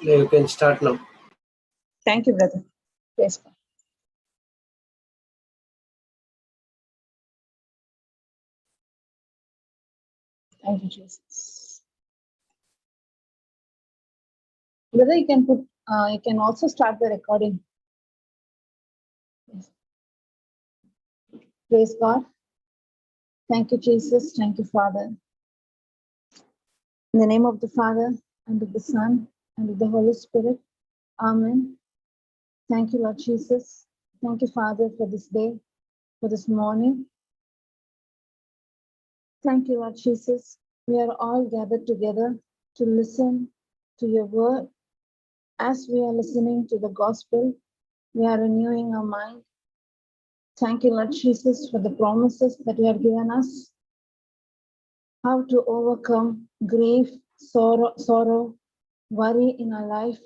You can start now. Thank you, brother. Praise God. Thank you, Jesus. Brother, you can put. You can also start the recording. Yes. Praise God. Thank you, Jesus. Thank you, Father. In the name of the Father, and of the Son, and of the Holy Spirit. Amen. Thank you, Lord Jesus. Thank you, Father, for this day, for this morning. Thank you, Lord Jesus. We are all gathered together to listen to your word. As we are listening to the gospel, we are renewing our mind. Thank you, Lord Jesus, for the promises that you have given us. How to overcome grief, sorrow, worry in our life.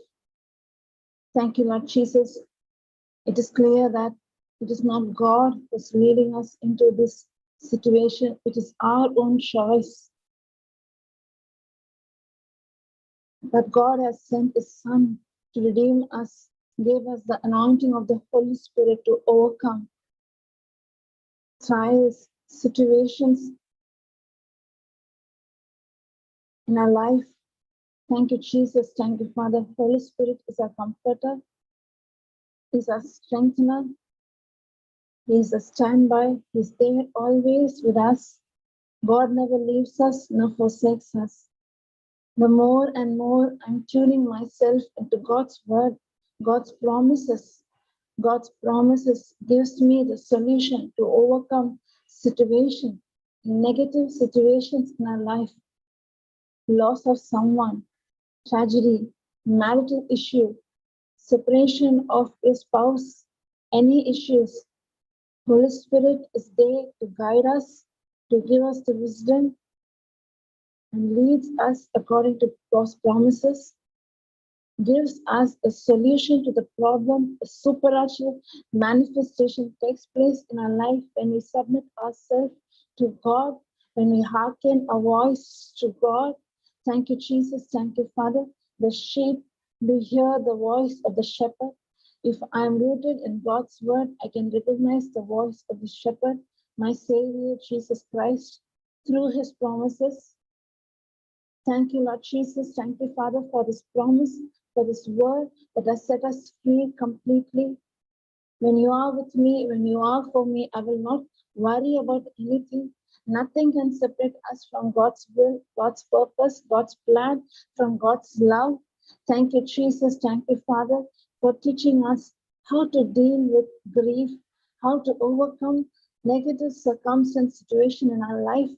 Thank you, Lord Jesus. It is clear that it is not God who is leading us into this situation. It is our own choice. But God has sent His Son to redeem us, gave us the anointing of the Holy Spirit to overcome trials, situations in our life. Thank you, Jesus. Thank you, Father. Holy Spirit is our comforter, is our strengthener. He is a standby. He's there always with us. God never leaves us nor forsakes us. The more and more I'm tuning myself into God's word, God's promises. God's promises gives me the solution to overcome negative situations in our life, loss of someone, tragedy, marital issue, separation of a spouse, any issues. Holy Spirit is there to guide us, to give us the wisdom, and leads us according to God's promises, gives us a solution to the problem. A supernatural manifestation takes place in our life when we submit ourselves to God, when we hearken our voice to God. Thank you, Jesus. Thank you, Father. The sheep do hear the voice of the shepherd. If I am rooted in God's word, I can recognize the voice of the shepherd, my Savior, Jesus Christ, through his promises. Thank you, Lord Jesus. Thank you, Father, for this promise, for this word that has set us free completely. When you are with me, when you are for me, I will not worry about anything. Nothing can separate us from God's will, God's purpose, God's plan, from God's love. Thank you, Jesus. Thank you, Father, for teaching us how to deal with grief, how to overcome negative circumstance situation in our life.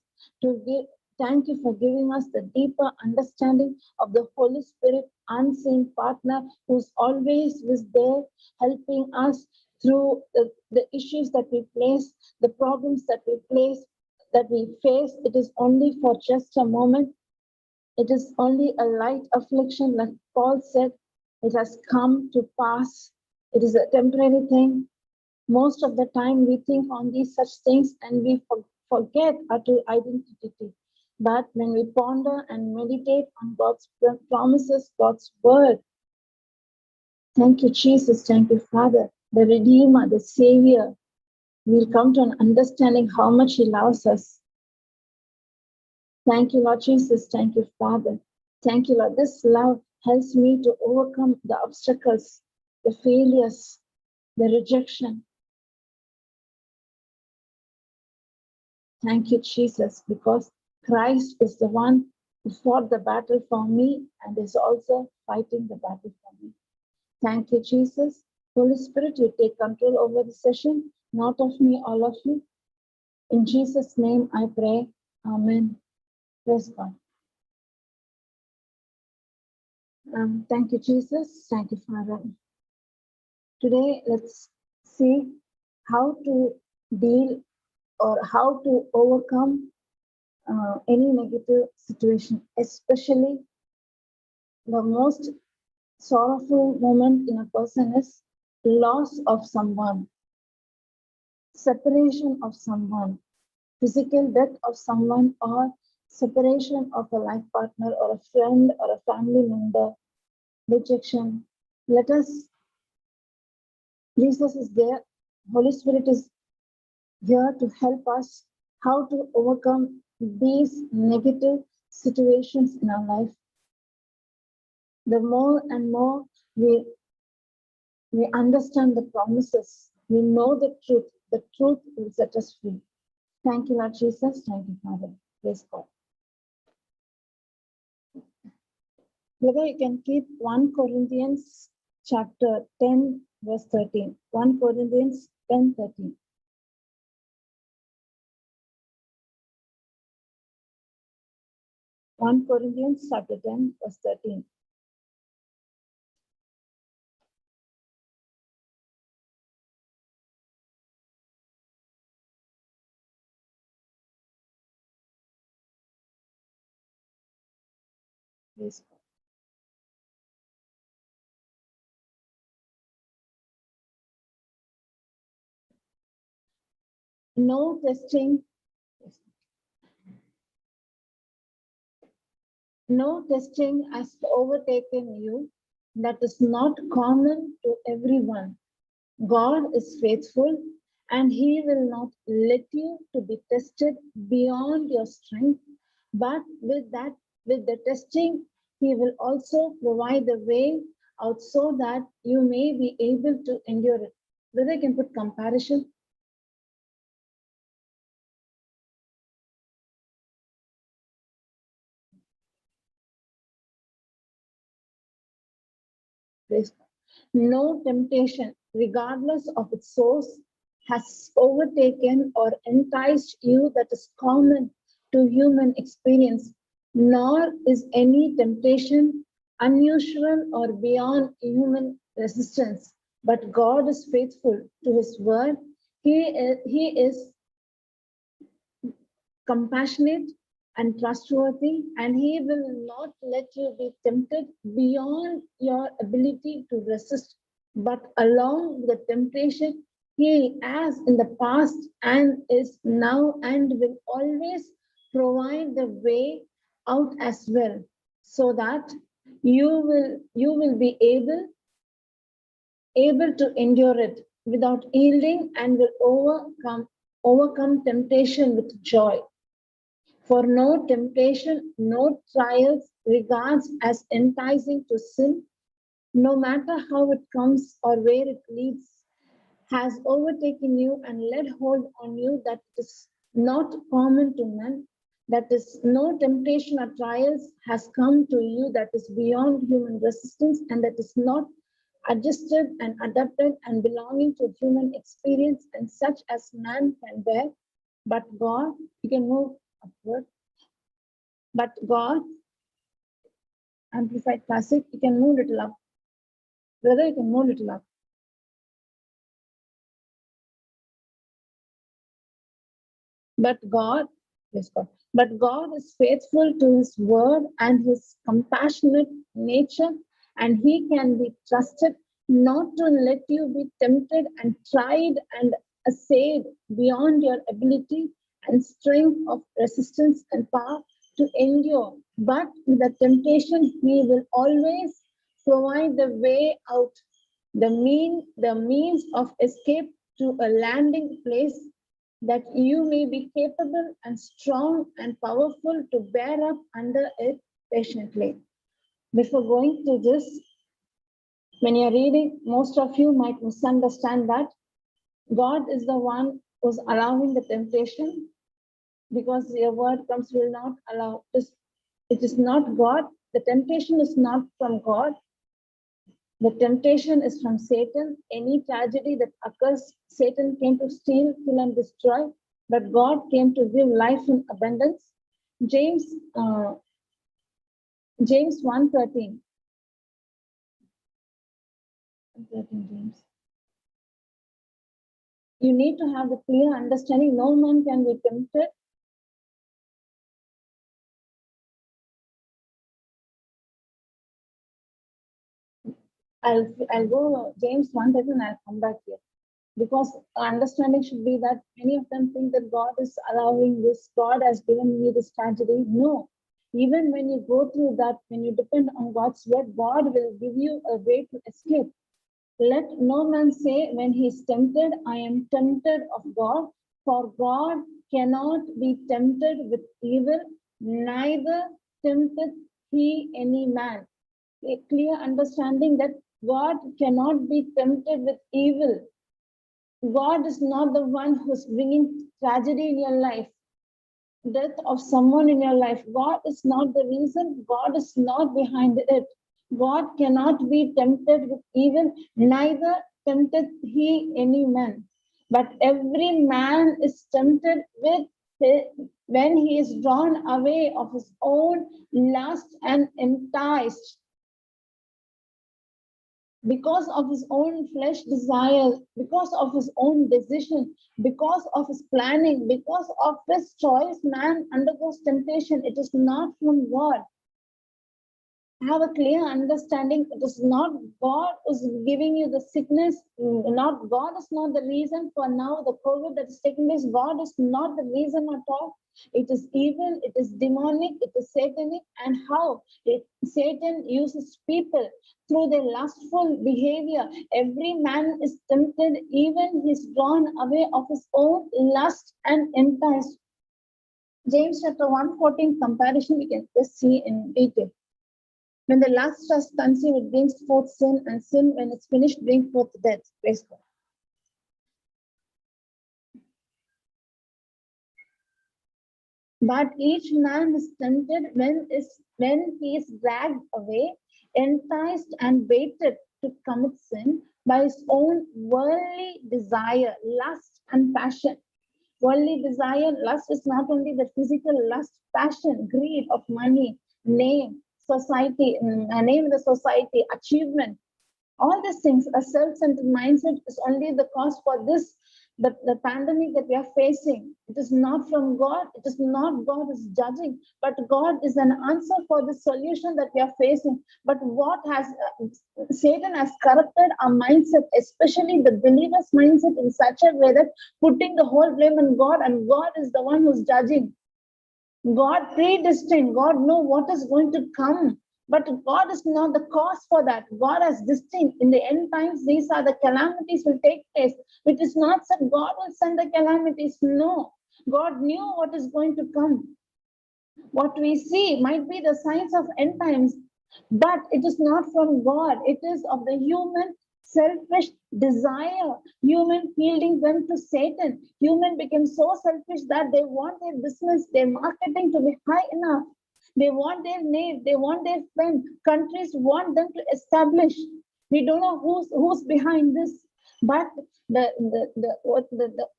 Thank you for giving us the deeper understanding of the Holy Spirit, unseen partner who's always was there helping us through the issues that we face, the problems that we face. It is only for just a moment. It is only a light affliction, like Paul said. It has come to pass. It is a temporary thing. Most of the time we think on these such things and we forget our true identity. But when we ponder and meditate on God's promises, God's word, thank you, Jesus. Thank you, Father, the Redeemer, the Savior. We'll come to an understanding how much He loves us. Thank you, Lord Jesus. Thank you, Father. Thank you, Lord. This love helps me to overcome the obstacles, the failures, the rejection. Thank you, Jesus, because Christ is the one who fought the battle for me and is also fighting the battle for me. Thank you, Jesus. Holy Spirit, you take control over the session, not of me, all of you. In Jesus' name I pray. Amen. Praise God. Thank you, Jesus. Thank you, Father. Today, let's see how to deal or how to overcome any negative situation, especially the most sorrowful moment in a person is loss of someone, separation of someone, physical death of someone, or separation of a life partner or a friend or a family member. rejection. Let us, Jesus is there, Holy Spirit is here to help us how to overcome these negative situations in our life. The more and more we understand the promises, we know the truth will set us free. Thank you, Lord Jesus. Thank you, Father. Praise God. Brother, you can keep 1 Corinthians chapter 10, verse 13. 1 Corinthians 10, 13. One Corinthians chapter 10, verse 13. Praise God. No testing has overtaken you that is not common to everyone. God is faithful and he will not let you to be tested beyond your strength, but with the testing, he will also provide the way out so that you may be able to endure it. Whether you can put comparison. No temptation, regardless of its source, has overtaken or enticed you that is common to human experience, nor is any temptation unusual or beyond human resistance. But God is faithful to his word. He is compassionate and trustworthy, and he will not let you be tempted beyond your ability to resist. But along with the temptation, he, as in the past and is now and will always provide the way out as well, so that you will be able to endure it without yielding and will overcome temptation with joy. For no temptation, no trials regards as enticing to sin, no matter how it comes or where it leads, has overtaken you and laid hold on you that is not common to men. That is, no temptation or trials has come to you that is beyond human resistance and that is not adjusted and adapted and belonging to human experience and such as man can bear. But God, you can move upward. But God, Amplified Classic, you can move little up. Brother, you can move little up. But God, yes, God. But God is faithful to his word and his compassionate nature, and he can be trusted not to let you be tempted and tried and assayed beyond your ability and strength of resistance and power to endure. But with the temptation, he will always provide the way out, the means of escape to a landing place that you may be capable and strong and powerful to bear up under it patiently. Before going to this, when you're reading, most of you might misunderstand that God is the one who's allowing the temptation because your word comes will not allow this. It is not God. The temptation is not from God. The temptation is from Satan. Any tragedy that occurs, Satan came to steal, kill, and destroy, but God came to give life in abundance. James, James 1:13. James. You need to have the clear understanding. No man can be tempted. I'll go James 1:13 and I'll come back here. Because understanding should be that many of them think that God is allowing this, God has given me this tragedy. No, Even when you go through that, when you depend on God's word, God will give you a way to escape. Let no man say when he is tempted, I am tempted of God, for God cannot be tempted with evil, neither tempteth he any man. A clear understanding that God cannot be tempted with evil. God is not the one who's bringing tragedy in your life, death of someone in your life. God is not the reason. God is not behind it. God cannot be tempted with evil, neither tempteth he any man. But every man is tempted with when he is drawn away of his own lust and enticed because of his own flesh desires, because of his own decision, because of his planning, because of his choice, man undergoes temptation. It is not from God. Have a clear understanding. It is not God who's giving you the sickness. Not God is not the reason for now the COVID that is taking place. God is not the reason at all. It is evil, it is demonic, it is satanic, and how Satan uses people through their lustful behavior. Every man is tempted, even he's drawn away of his own lust and enticed. James chapter 1:14 comparison we can just see in detail. When the lust has conceived, it brings forth sin, and sin, when it's finished, brings forth death. Praise God. But each man is tempted when he is dragged away, enticed, and baited to commit sin by his own worldly desire, lust, and passion. Worldly desire, lust is not only the physical lust, passion, greed of money, name, society, name in the society, achievement. All these things, a self-centered mindset is only the cause for this, the pandemic that we are facing. It is not from God. It is not God is judging, but God is an answer for the solution that we are facing. But what has Satan has corrupted our mindset, especially the believer's mindset, in such a way that putting the whole blame on God, and God is the one who's judging. God predestined, God knows what is going to come. But God is not the cause for that. God has destined. In the end times, these are the calamities will take place. It is not that God will send the calamities. No. God knew what is going to come. What we see might be the signs of end times, but it is not from God. It is of the human selfish desire, human yielding them to Satan. Human became so selfish that they want their business, their marketing to be high enough. They want their name, they want their fame. Countries want them to establish. We don't know who's behind this, but the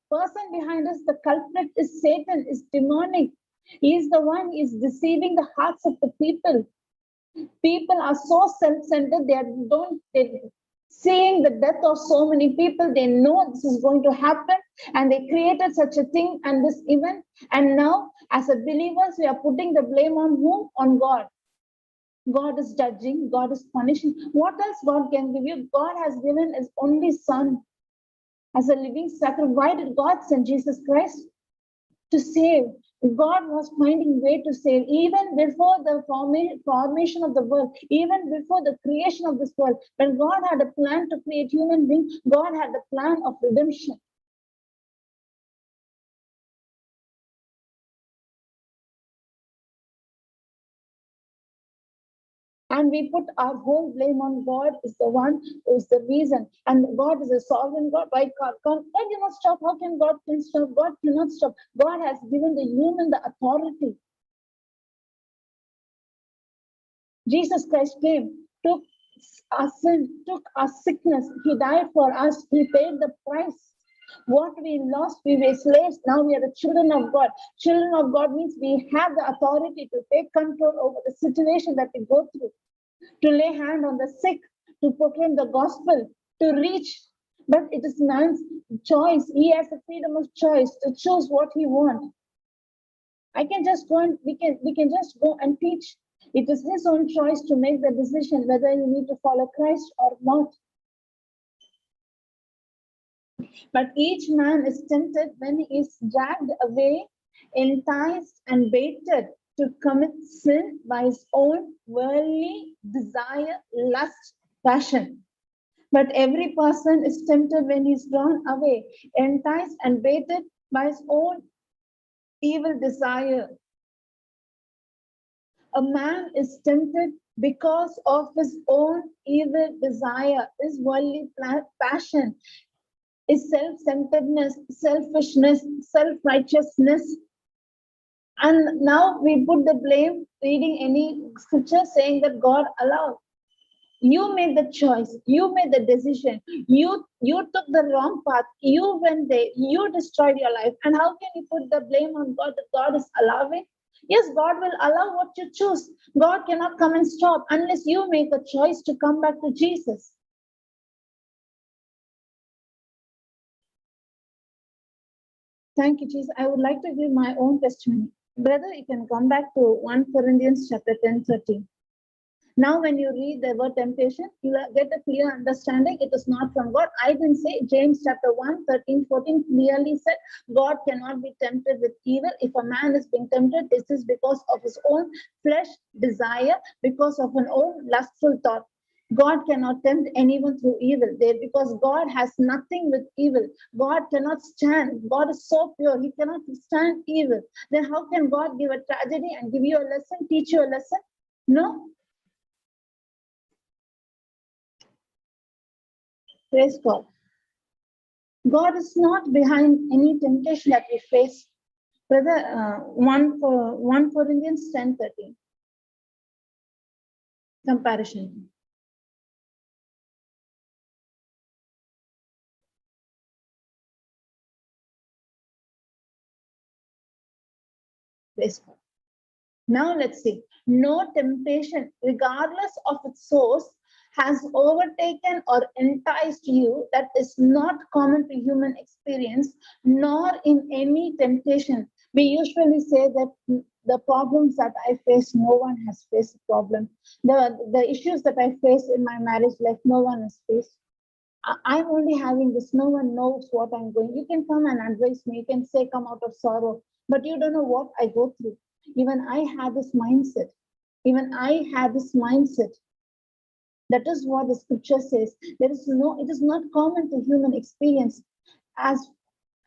person behind us, the culprit is Satan, is demonic. He is the one is deceiving the hearts of the people. People are so self-centered, they seeing the death of so many people, they know this is going to happen, and they created such a thing and this event. And now, as a believers, we are putting the blame on whom? On God. God is judging, God is punishing. What else God can give you? God has given his only son as a living sacrifice. Why did God send Jesus Christ? To save. God was finding way to save even before the formation of the world, even before the creation of this world. When God had a plan to create human beings, God had a plan of redemption. And we put our whole blame on God is the one who is the reason. And God is a sovereign God. Why God cannot stop? How can God can stop? God cannot stop. God has given the human the authority. Jesus Christ came, took our sin, took our sickness. He died for us. He paid the price. What we lost, we were slaves. Now we are the children of God. Children of God means we have the authority to take control over the situation that we go through, to lay hand on the sick, to proclaim the gospel, to reach. But it is man's choice. He has the freedom of choice to choose what he wants. I can just go and we can just go and teach. It is his own choice to make the decision whether you need to follow Christ or not. But each man is tempted when he is dragged away, enticed, and baited to commit sin by his own worldly desire, lust, passion. But every person is tempted when he's drawn away, enticed and baited by his own evil desire. A man is tempted because of his own evil desire, his worldly passion, his self-centeredness, selfishness, self-righteousness. And now we put the blame reading any scripture saying that God allowed. You made the choice, you made the decision, you took the wrong path, you went there, you destroyed your life. And how can you put the blame on God that God is allowing? Yes, God will allow what you choose. God cannot come and stop unless you make a choice to come back to Jesus. Thank you, Jesus. I would like to give my own testimony. Brother, you can come back to 1 Corinthians chapter 10:13. Now, when you read the word temptation, you will get a clear understanding. It is not from God. I didn't say James chapter 1, 13, 14 clearly said God cannot be tempted with evil. If a man is being tempted, this is because of his own flesh desire, because of an own lustful thought. God cannot tempt anyone through evil there because God has nothing with evil. God cannot stand. God is so pure. He cannot stand evil. Then how can God give a tragedy and give you a lesson, teach you a lesson? No. Praise God. God is not behind any temptation that we face. Brother, 1 Corinthians 10:13. Comparison. Praise God. Now let's see. No temptation, regardless of its source, has overtaken or enticed you that is not common to human experience, nor in any temptation. We usually say that the problems that I face, no one has faced a problem. The issues that I face in my marriage life, no one has faced. I'm only having this, no one knows what I'm going. You can come and advise me, you can say, come out of sorrow, but you don't know what I go through. Even I had this mindset. Even I had this mindset. That is what the scripture says. There is no, it is not common to human experience as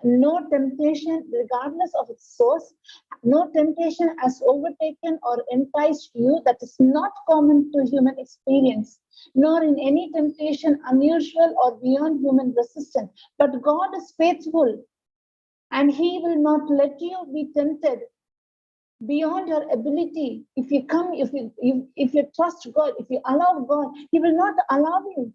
no temptation, regardless of its source, no temptation has overtaken or enticed you that is not common to human experience, nor in any temptation unusual or beyond human resistance. But God is faithful, and He will not let you be tempted beyond your ability. If you come, if you trust God, if you allow God, He will not allow you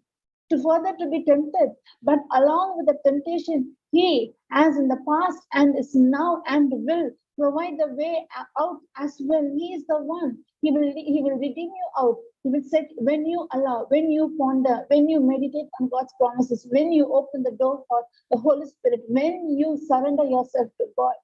to further to be tempted. But along with the temptation, He, as in the past and is now and will provide the way out as well. He is the one. He will redeem you out. He will say, when you allow, when you ponder, when you meditate on God's promises, when you open the door for the Holy Spirit, when you surrender yourself to God,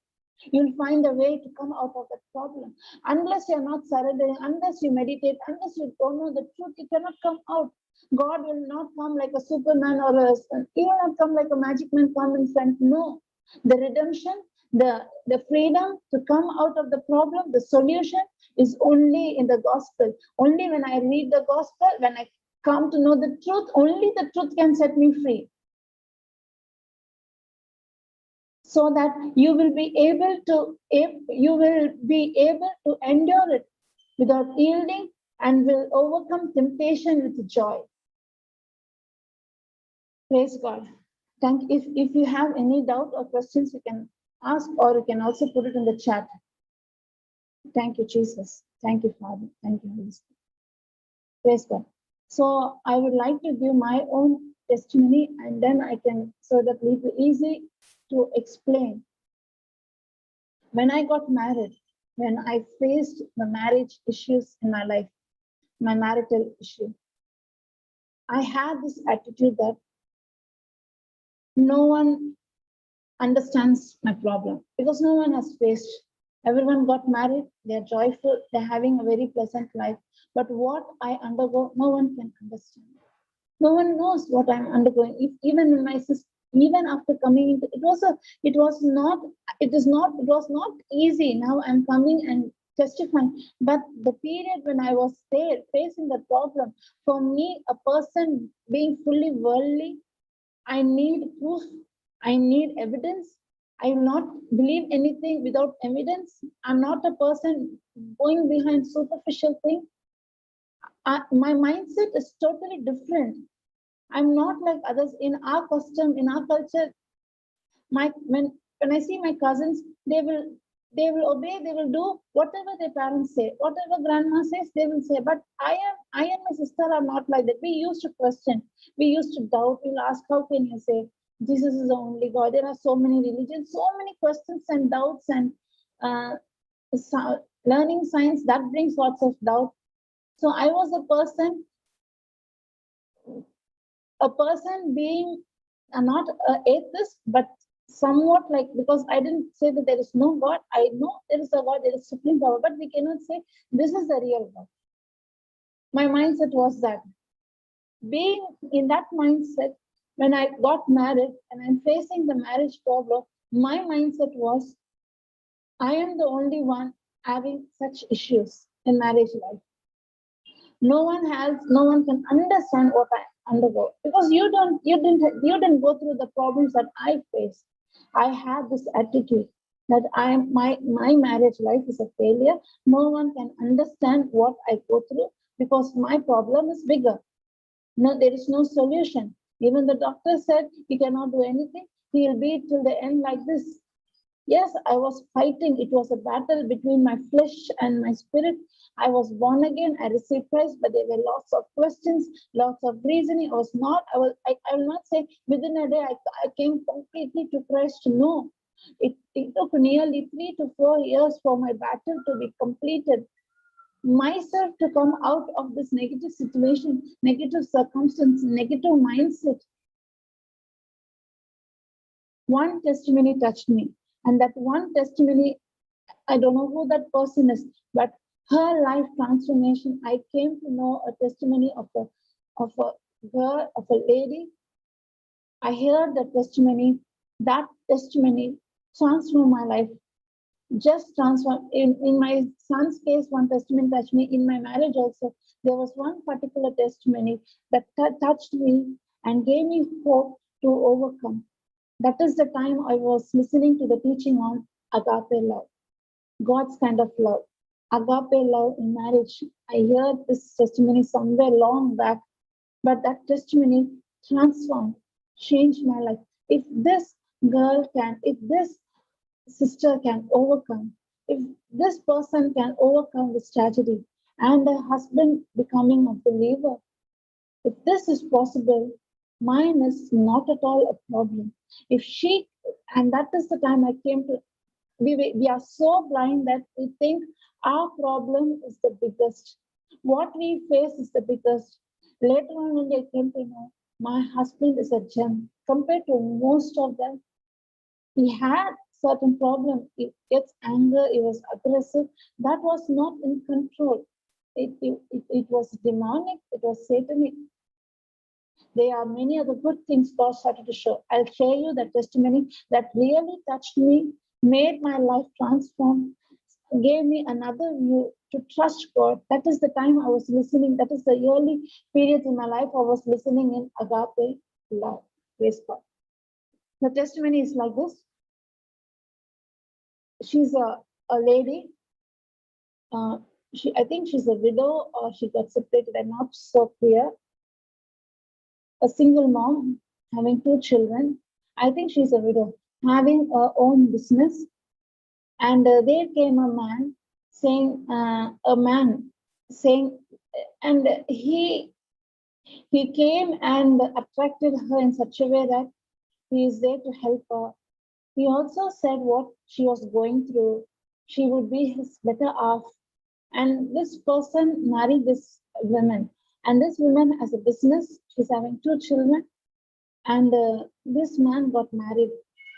you'll find a way to come out of that problem. Unless you're not surrendering, unless you meditate, unless you don't know the truth, you cannot come out. God will not come like a Superman or he will not come like a magic man come in front. No. The redemption, the freedom to come out of the problem, the solution is only in the gospel. Only when I read the gospel, when I come to know the truth, only the truth can set me free. So that you will be able to endure it without yielding and will overcome temptation with joy. Praise God. If you have any doubt or questions, you can ask, or you can also put it in the chat. Thank you, Jesus. Thank you, Father. Thank you, Holy Spirit. Praise God. So I would like to give my own testimony, and then I can, so that it will be easy to explain. When I got married, when I faced the marriage issues in my life, my marital issue, I had this attitude that no one understands my problem because no one has faced. Everyone got married, they're joyful, they're having a very pleasant life. But what I undergo, no one can understand. No one knows what I'm undergoing. If even in my sister, even after coming into it was not easy. Now I'm coming and testifying. But the period when I was there facing the problem, for me, a person being fully worldly, I need proof, I need evidence. I will not believe anything without evidence. I'm not a person going behind superficial things. My mindset is totally different. I'm not like others in our custom, in our culture. My when I see my cousins, they will obey, they will do whatever their parents say, whatever grandma says, they will say. But I and my sister are not like that. We used to question, we used to doubt, we'll ask, how can you say Jesus is the only God? There are so many religions, so many questions and doubts, and uh, learning science that brings lots of doubt. So I was a person being not an atheist, but somewhat like, because I didn't say that there is no God. I know there is a God, there is supreme power, but we cannot say this is the real God. My mindset was that. Being in that mindset, when I got married and I'm facing the marriage problem, my mindset was I am the only one having such issues in marriage life. No one can understand what I undergo, because you didn't go through the problems that I faced. I had this attitude that my marriage life is a failure. No one can understand what I go through because my problem is bigger. No, there is no solution. Even the doctor said he cannot do anything. He'll be till the end like this. Yes, I was fighting. It was a battle between my flesh and my spirit. I was born again. I received Christ, but there were lots of questions, lots of reasoning. I will not say within a day I came completely to Christ. No, it took nearly 3 to 4 years for my battle to be completed. Myself to come out of this negative situation, negative circumstance, negative mindset. One testimony touched me, and that one testimony, I don't know who that person is, but her life transformation, I came to know a testimony of a girl, of a lady. I heard the testimony. That testimony transformed my life. Just transform. In my son's case, one testimony touched me. In my marriage also, there was one particular testimony that touched me and gave me hope to overcome. That is the time I was listening to the teaching on agape love, God's kind of love, agape love in marriage. I heard this testimony somewhere long back, but that testimony transformed, changed my life. If this girl can, if this sister can overcome, if this person can overcome this tragedy, and the husband becoming a believer, if this is possible, mine is not at all a problem. If she, and that is the time I came to, we are so blind that we think our problem is the biggest. What we face is the biggest. Later on, when I came to know, my husband is a gem compared to most of them. He had certain problem. He gets anger. He was aggressive. That was not in control. It was demonic. It was satanic. There are many other good things God started to show. I'll share you the testimony that really touched me, made my life transform, gave me another view to trust God. That is the time I was listening. That is the early period in my life I was listening in agape love. Praise God. The testimony is like this. She's a lady. I think she's a widow or she got separated. I'm not so clear. A single mom having 2 children. I think she's a widow, having her own business. And there came a man saying, and he came and attracted her in such a way that he is there to help her. He also said what she was going through. She would be his better half. And this person married this woman. And this woman has a business. She's having 2 children. And this man got married.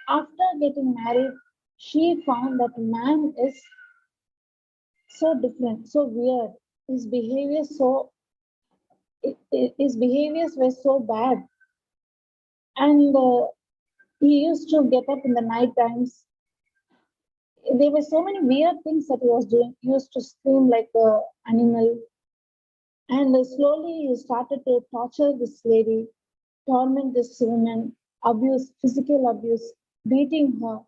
After getting married, she found that man is so different, so weird. His behavior his behaviors were so bad. And he used to get up in the night times. there were so many weird things that he was doing. He used to scream like an animal. And slowly he started to torture this lady, torment this woman, abuse, physical abuse, beating her.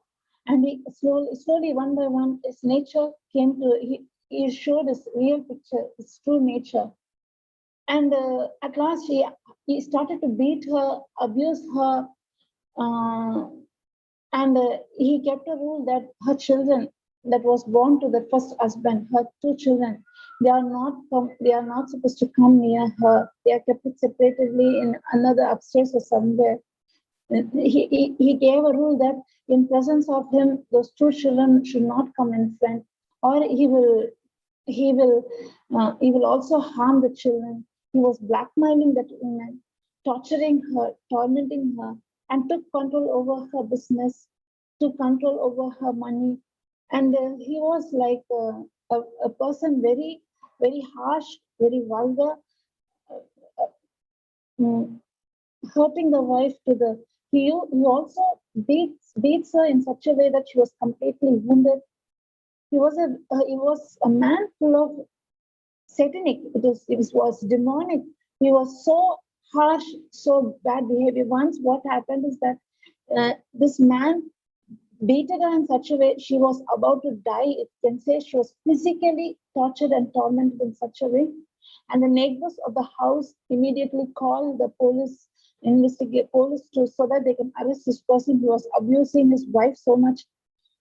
And he slowly, one by one, his nature came to, he showed his real picture, his true nature. And at last, he started to beat her, abuse her, uh, and he kept a rule that her children that was born to the first husband, her two children, they are not supposed to come near her. They are kept separately in another upstairs or somewhere. He gave a rule that in presence of him, those two children should not come in front, or he will he will also harm the children. He was blackmailing that woman, torturing her, tormenting her, and took control over her business, took control over her money. And he was like a person very harsh, very vulgar, mm, hurting the wife to the. He also beats her in such a way that she was completely wounded. He was a man full of satanic. It was demonic. He was so harsh, so bad behavior. Once what happened is that this man beaten her in such a way she was about to die. It can say she was physically tortured and tormented in such a way. And the neighbors of the house immediately called the police, investigate police to so that they can arrest this person who was abusing his wife so much.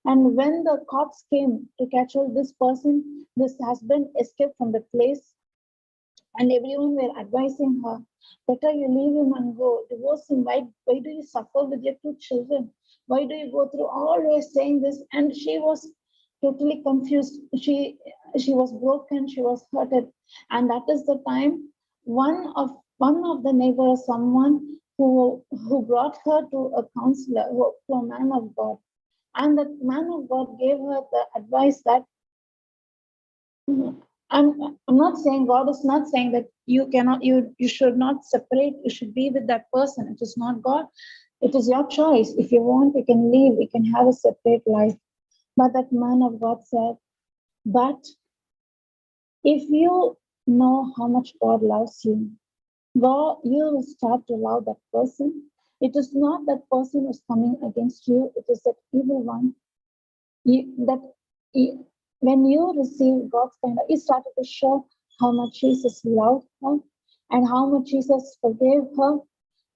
And when the cops came to catch hold this person, this husband escaped from the place, and everyone were advising her, better you leave him and go, divorce him. Why do you suffer with your two children? Why do you go through always saying this? And she was totally confused. She was broken, she was hurted. And that is the time one of the neighbors, someone who brought her to a counselor, to a man of God. And that man of God gave her the advice that I'm not saying God is not saying that you should not separate, you should be with that person. It is not God. It is your choice. If you want, you can leave, you can have a separate life. But that man of God said, but if you know how much God loves you, God, you will start to love that person. It is not that person who's coming against you, it is that evil one. That when you receive God's kind of, it started to show how much Jesus loved her and how much Jesus forgave her.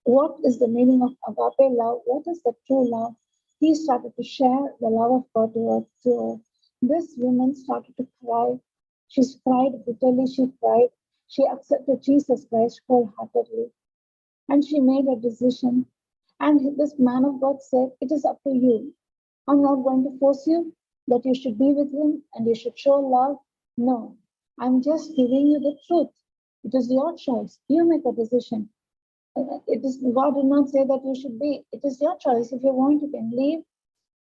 What is the meaning of agape love? What is the true love? He started to share the love of God to her. This woman started to cry. She cried bitterly. She cried. She accepted Jesus Christ wholeheartedly. And she made a decision. And this man of God said, it is up to you. I'm not going to force you that you should be with him and you should show love. No, I'm just giving you the truth. It is your choice. You make a decision. It is God did not say that you should be. It is your choice. If you want, you can leave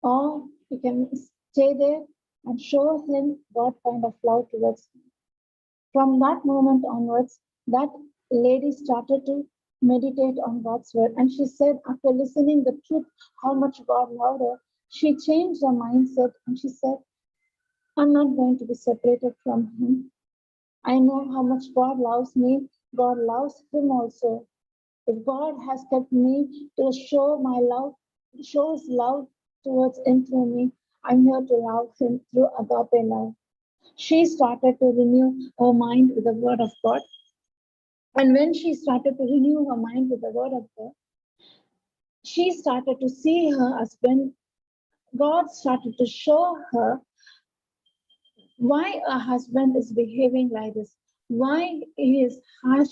or you can stay there and show him God kind of love towards him. From that moment onwards, that lady started to meditate on God's word. And she said, after listening the truth, how much God loved her, she changed her mindset and she said, I'm not going to be separated from him. I know how much God loves me. God loves him also. If God has kept me to show my love, show his love towards him through me, I'm here to love him through agape love. She started to renew her mind with the word of God. And when she started to renew her mind with the word of God, she started to see her husband. God started to show her why a husband is behaving like this, why he is harsh,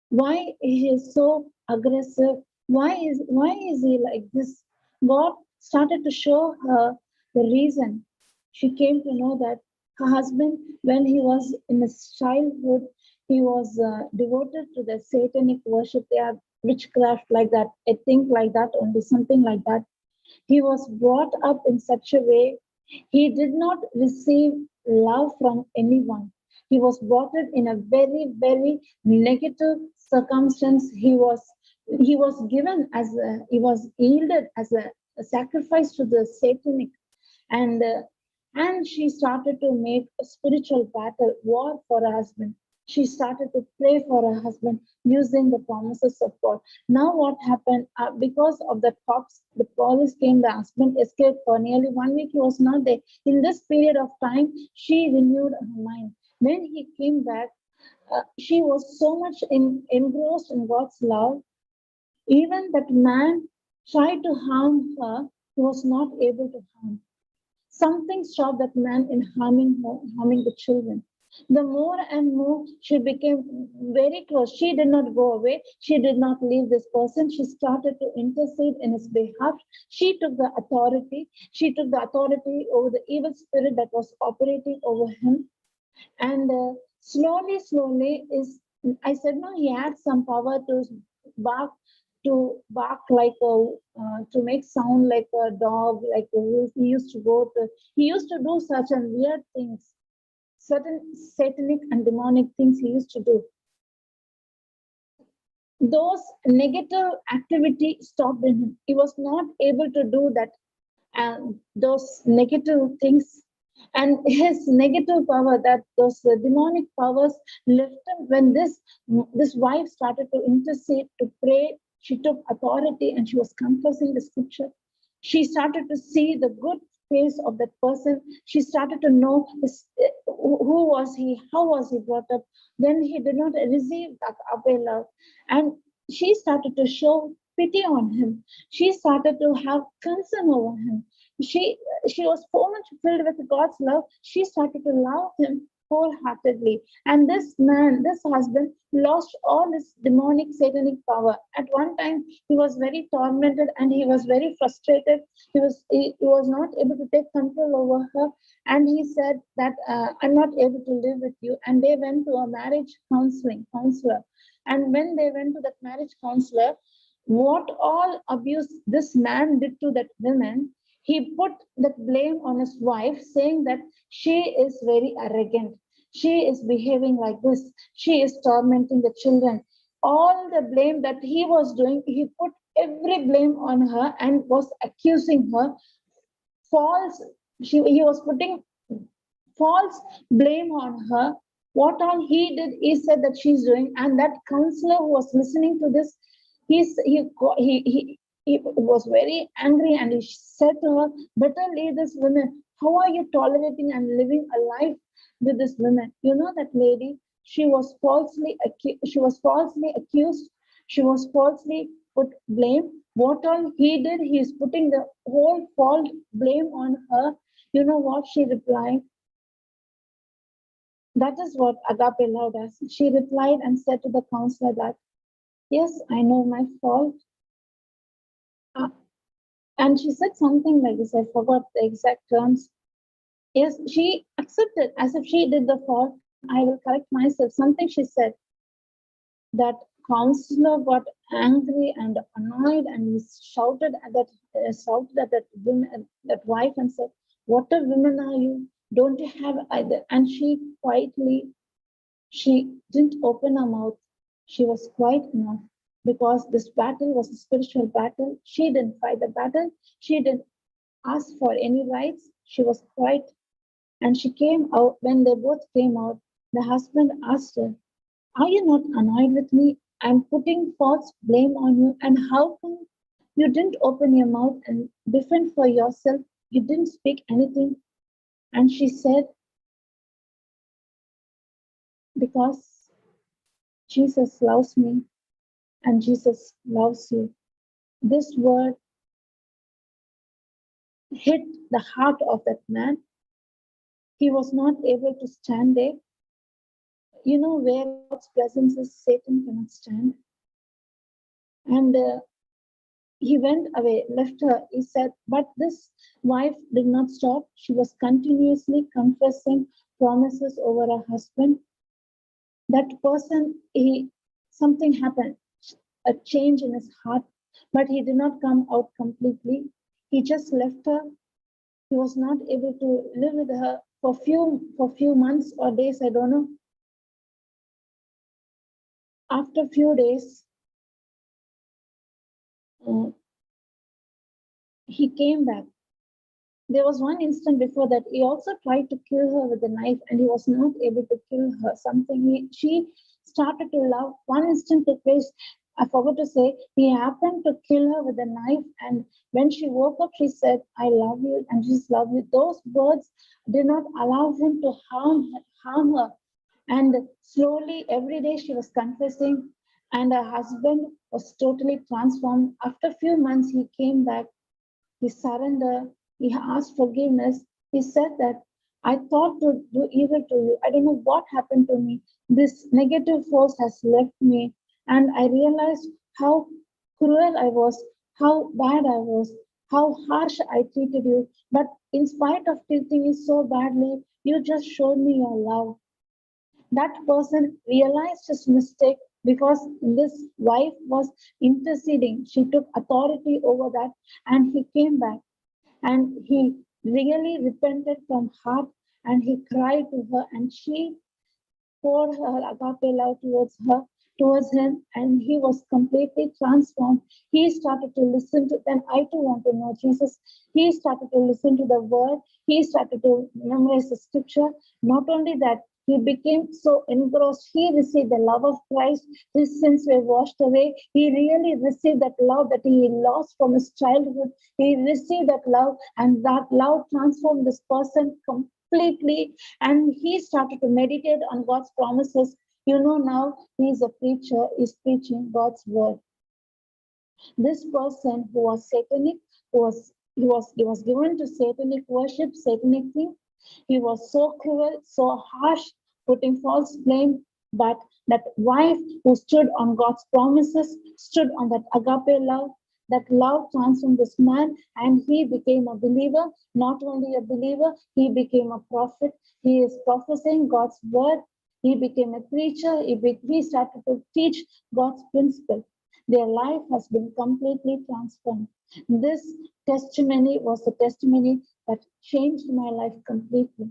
why he is so aggressive, why is he like this. God started to show her the reason. She came to know that her husband, when he was in his childhood, he was devoted to the satanic worship. They are witchcraft like that, I think like that, only something like that. He was brought up in such a way, he did not receive love from anyone. He was brought up in a very negative circumstance. He was given as he was yielded as a sacrifice to the satanic. And And she started to make a spiritual battle, war for her husband. She started to pray for her husband using the promises of God. Now, what happened? Because of the cops, the police came, the husband escaped for nearly 1 week. He was not there. In this period of time, she renewed her mind. When he came back, she was so much engrossed in God's love. Even that man tried to harm her, he was not able to harm. Something stopped that man in harming her, harming the children. The more and more she became very close. She did not go away. She did not leave this person. She started to intercede in his behalf. She took the authority. She took the authority over the evil spirit that was operating over him. And slowly is, I said, no, he had some power bark, bark like to make sound like a dog, like a wolf. He used to do such and weird things, certain satanic and demonic things he used to do. Those negative activity stopped in him. He was not able to do that, and those negative things and his negative power, that those demonic powers left him. When this wife started to intercede, to pray, she took authority and she was confessing the scripture. She started to see the good face of that person. She started to know who was he, how was he brought up. Then he did not receive that agape love, and she started to show pity on him. She started to have concern over him. she she was so much filled with God's love. She started to love him wholeheartedly. And this man, this husband, lost all his demonic satanic power. At one time, he was very tormented and he was very frustrated. He was not able to take control over her. And he said that I'm not able to live with you. And they went to a marriage counselor. And when they went to that marriage counselor, what all abuse this man did to that woman, he put the blame on his wife, saying that she is very arrogant. She is behaving like this. She is tormenting the children. All the blame that he was doing, he put every blame on her and was accusing her false. He was putting false blame on her. What all he did, he said that she's doing, and that counselor who was listening to this, he was very angry, and he said to her, "Better leave this woman. How are you tolerating and living a life with this woman?" You know that lady. She was falsely accused. She was falsely put blame. What all he did, he is putting the whole fault blame on her. You know what she replied? That is what agape love does. She replied and said to the counselor that, "Yes, I know my fault." Uh, and she said something like this. I forgot the exact terms. Yes, she accepted as if she did the fault. I will correct myself. Something she said. That counselor got angry and annoyed and shouted at that woman, that wife, and said, "What a woman are you? Don't you have either?" And she didn't open her mouth. She was quiet enough because this battle was a spiritual battle. She didn't fight the battle. She didn't ask for any rights. She was quiet. And she came out. When they both came out, the husband asked her, "Are you not annoyed with me? I'm putting false blame on you. And how come you didn't open your mouth and defend for yourself? You didn't speak anything." And she said, "Because Jesus loves me and Jesus loves you." This word hit the heart of that man. He was not able to stand there. You know, where God's presence is, Satan cannot stand. And he went away, left her. He said, but this wife did not stop. She was continuously confessing promises over her husband. That person, something happened, a change in his heart, but he did not come out completely. He just left her. He was not able to live with her for few months or days, I don't know. After few days, he came back. There was one instant before that he also tried to kill her with a knife and he was not able to kill her. She started to love. One instant took place. I forgot to say, he happened to kill her with a knife. And when she woke up, she said, I love you and just love you. Those words did not allow him to harm her. And slowly, every day, she was confessing, and her husband was totally transformed. After a few months, he came back, he surrendered, he asked forgiveness. He said that I thought to do evil to you. I don't know what happened to me. This negative force has left me, and I realized how cruel I was, how bad I was, how harsh I treated you. But in spite of treating me so badly, you just showed me your love. That person realized his mistake because this wife was interceding. She took authority over that and he came back and he really repented from heart and he cried to her and she poured her agape love towards him, and he was completely transformed. He started to listen to, then I too want to know Jesus. He started to listen to the word, he started to memorize the scripture. Not only that, he became so engrossed. He received the love of Christ. His sins were washed away. He really received that love that he lost from his childhood. He received that love, and that love transformed this person completely, and he started to meditate on God's promises. Now he's a preacher, is preaching God's word. This person who was satanic, he was given to satanic worship, satanic thing. He was so cruel, so harsh, putting false blame. But that wife who stood on God's promises, stood on that agape love, that love transformed this man, and he became a believer. Not only a believer, he became a prophet. He is prophesying God's word. He became a preacher. He started to teach God's principle. Their life has been completely transformed. This testimony was the testimony that changed my life completely.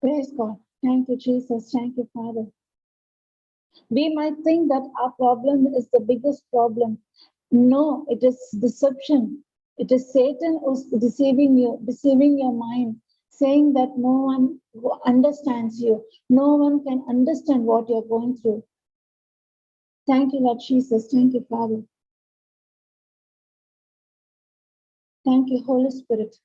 Praise God. Thank you, Jesus. Thank you, Father. We might think that our problem is the biggest problem. No, it is deception. It is Satan who's deceiving you, deceiving your mind, saying that no one understands you. No one can understand what you're going through. Thank you, Lord Jesus. Thank you, Father. Thank you, Holy Spirit.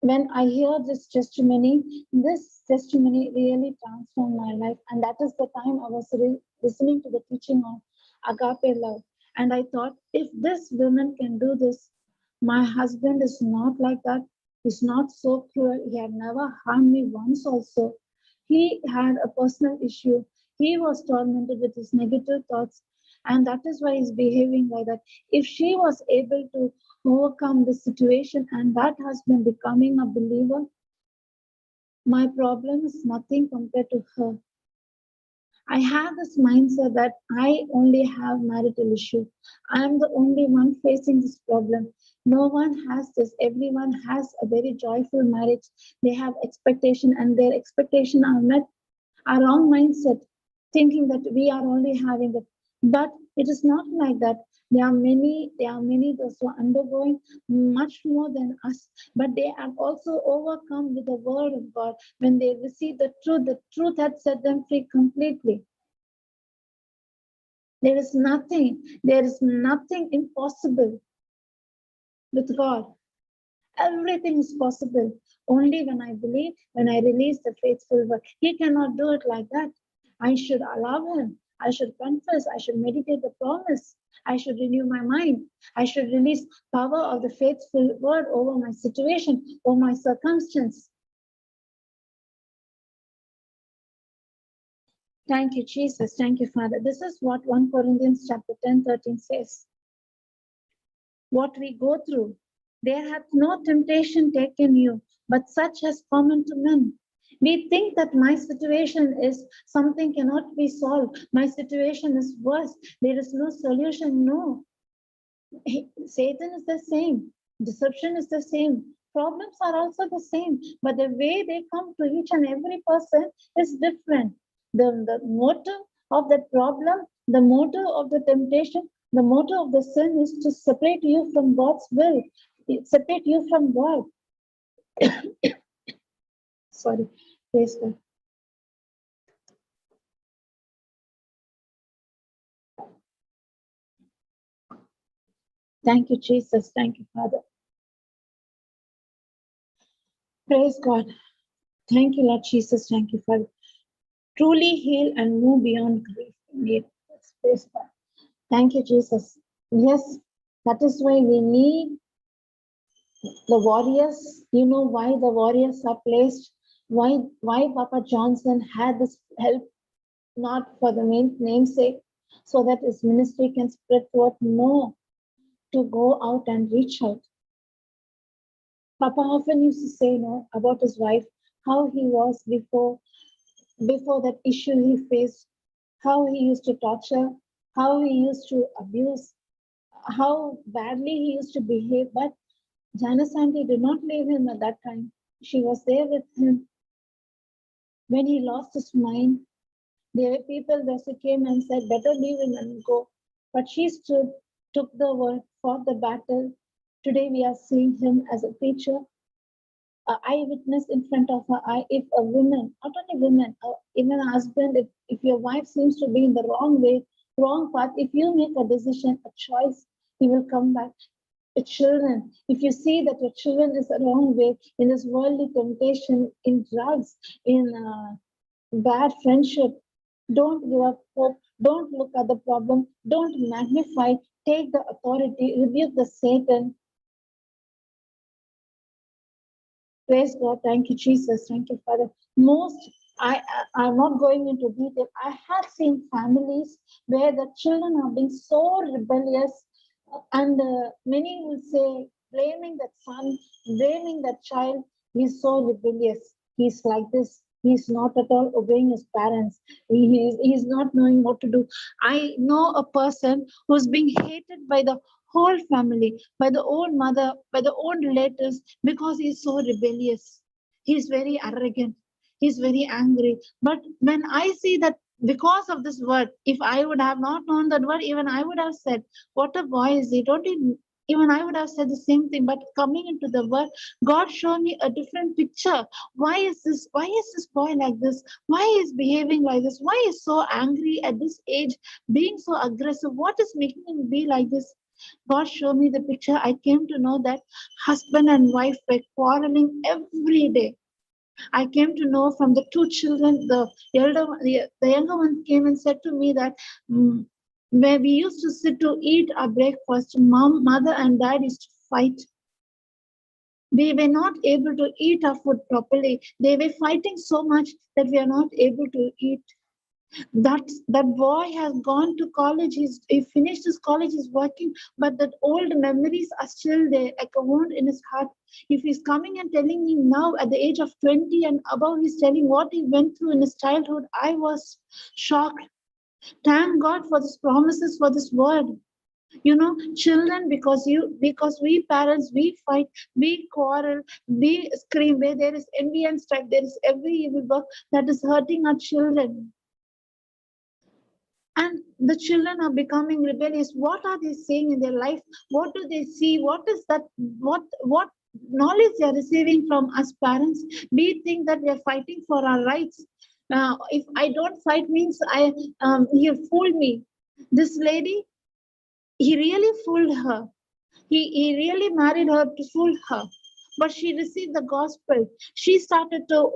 When I hear this testimony really transformed my life. And that is the time I was listening to the teaching of agape love. And I thought, if this woman can do this, my husband is not like that. He's not so cruel. He had never harmed me once also. He had a personal issue. He was tormented with his negative thoughts. And that is why he's behaving like that. If she was able to overcome the situation and that husband becoming a believer, my problem is nothing compared to her. I have this mindset that I only have marital issue. I am the only one facing this problem. No one has this. Everyone has a very joyful marriage. They have expectation and their expectation are met. Our wrong mindset, thinking that we are only having it. But it is not like that. There are many those who are undergoing much more than us, but they have also overcome with the word of God. When they receive the truth has set them free completely. There is nothing impossible with God. Everything is possible only when I believe, when I release the faithful word. He cannot do it like that. I should allow him. I should confess. I should meditate the promise. I should renew my mind. I should release power of the faithful word over my situation, over my circumstance. Thank you, Jesus. Thank you, Father. This is what 1 Corinthians chapter 10:13 says. What we go through, there hath no temptation taken you, but such as common to men. We think that my situation is something cannot be solved. My situation is worse. There is no solution. No. Satan is the same. Deception is the same. Problems are also the same. But the way they come to each and every person is different. The motive of the problem, the motive of the temptation The motive of the sin is to separate you from God's will, separate you from God. Sorry, praise God. Thank you, Jesus. Thank you, Father. Praise God. Thank you, Lord Jesus. Thank you, Father. Truly heal and move beyond grief. Indeed. Praise God. Thank you, Jesus. Yes, that is why we need the warriors. You know why the warriors are placed? Why Papa Johnson had this help, not for the main namesake, so that his ministry can spread forth. No, to go out and reach out. Papa often used to say, no, about his wife, how he was before that issue he faced, how he used to torture, how he used to abuse, how badly he used to behave. But Janice Auntie did not leave him at that time. She was there with him. When he lost his mind, there were people that came and said, better leave him and go. But she stood, took the word, fought the battle. Today we are seeing him as a preacher, an eyewitness in front of her eye. If a woman, not only women, even a husband, if your wife seems to be in the wrong way, wrong path, if you make a decision, a choice, he will come back. The children, if you see that your children is the wrong way in this worldly temptation, in drugs, in bad friendship, don't give up hope. Don't look at the problem. Don't magnify. Take the authority. Rebuke the Satan. Praise God. Thank you, Jesus. Thank you, Father. I'm not going into detail. I have seen families where the children are being so rebellious, and many will say, blaming that son, blaming that child, he's so rebellious. He's like this. He's not at all obeying his parents. He's not knowing what to do. I know a person who's being hated by the whole family, by the own mother, by the own relatives, because he's so rebellious. He's very arrogant. He's very angry. But when I see that because of this word, if I would have not known that word, even I would have said, what a boy is he? Don't even I would have said the same thing. But coming into the word, God showed me a different picture. Why is this boy like this? Why is behaving like this? Why is so angry at this age, being so aggressive? What is making him be like this? God showed me the picture. I came to know that husband and wife were quarreling every day. I came to know from the two children, the younger one came and said to me that where we used to sit to eat our breakfast, mother and dad used to fight. We were not able to eat our food properly. They were fighting so much that we are not able to eat. That boy has gone to college. He finished his college. He's working, but that old memories are still there, like a wound in his heart. If he's coming and telling me now at the age of 20 and above, he's telling what he went through in his childhood, I was shocked. Thank God for these promises, for this word. You know, children, because we parents, we fight, we quarrel, we scream. Where there is envy and strife, there is every evil work that is hurting our children. And the children are becoming rebellious. What are they saying in their life? What do they see? What is that? What knowledge they are receiving from us parents? We think that we are fighting for our rights. If I don't fight, means he fooled me. This lady, he really fooled her. He really married her to fool her. But she received the gospel. She started to,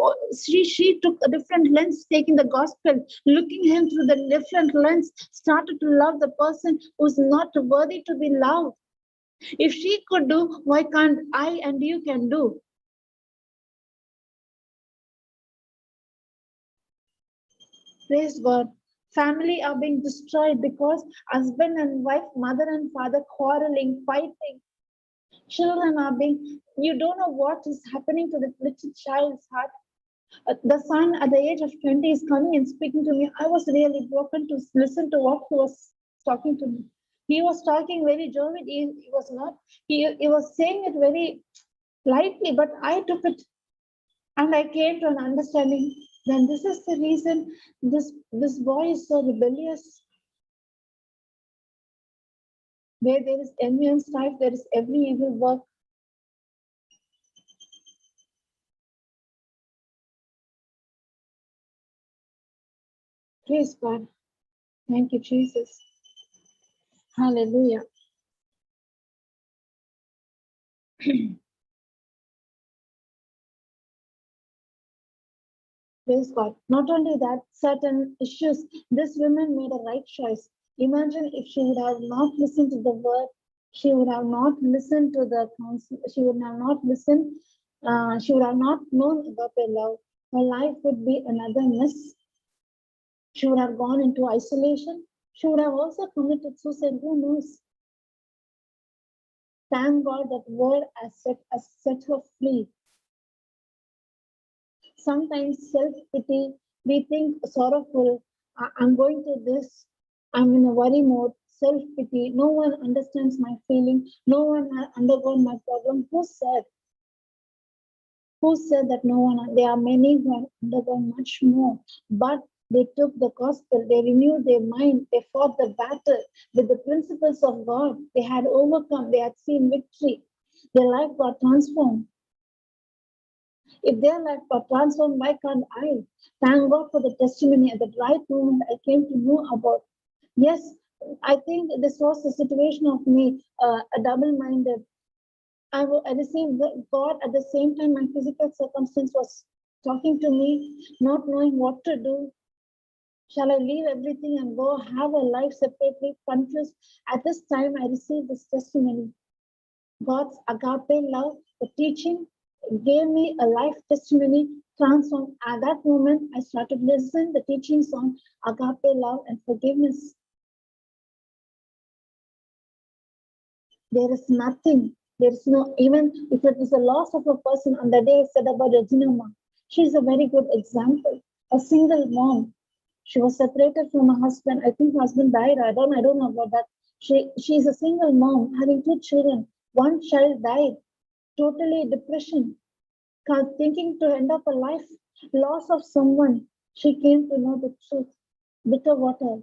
she took a different lens, taking the gospel, looking him through the different lens, started to love the person who's not worthy to be loved. If she could do, why can't I and you can do? Praise God. Family are being destroyed because husband and wife, mother and father quarreling, fighting. Children are being, you don't know what is happening to the little child's heart. The son at the age of 20 is coming and speaking to me. I was really broken to listen to what he was talking to me. He was talking very jovial. He was not, he was saying it very lightly, but I took it and I came to an understanding. Then this is the reason this boy is so rebellious. Where there is envy and strife, there is every evil work. Praise God. Thank you, Jesus. Hallelujah. Praise God. Not only that, certain issues, this woman made a right choice. Imagine if she would have not listened to the word, she would have not listened to the counsel, she would have not listened, she would have not known about the love. Her life would be another mess. She would have gone into isolation. She would have also committed suicide. Who knows? Thank God that word has set her free. Sometimes self-pity, we think sorrowful, I'm going through this, I'm in a worry mode, self-pity, no one understands my feeling, no one has undergone my problem. Who said? Who said that no one? There are many who have undergone much more, but they took the gospel, they renewed their mind, they fought the battle with the principles of God. They had overcome, they had seen victory. Their life got transformed. If their life got transformed, why can't I? Thank God for the testimony at the right moment I came to know about. Yes, I think this was the situation of me, a double-minded. I received God at the same time. My physical circumstance was talking to me, not knowing what to do. Shall I leave everything and go have a life separately? Confused. At this time, I received this testimony. God's agape love, the teaching gave me a life testimony transformed. At that moment, I started listening the teachings on agape love and forgiveness. There is nothing, there is no, even if it is a loss of a person, on the day I said about Regina Ma, she is a very good example. A single mom. She was separated from her husband. I think her husband died. I don't know about that. She is a single mom having 2 children. One child died. Totally depression. Thinking to end up a life, loss of someone. She came to know the truth. Bitter water.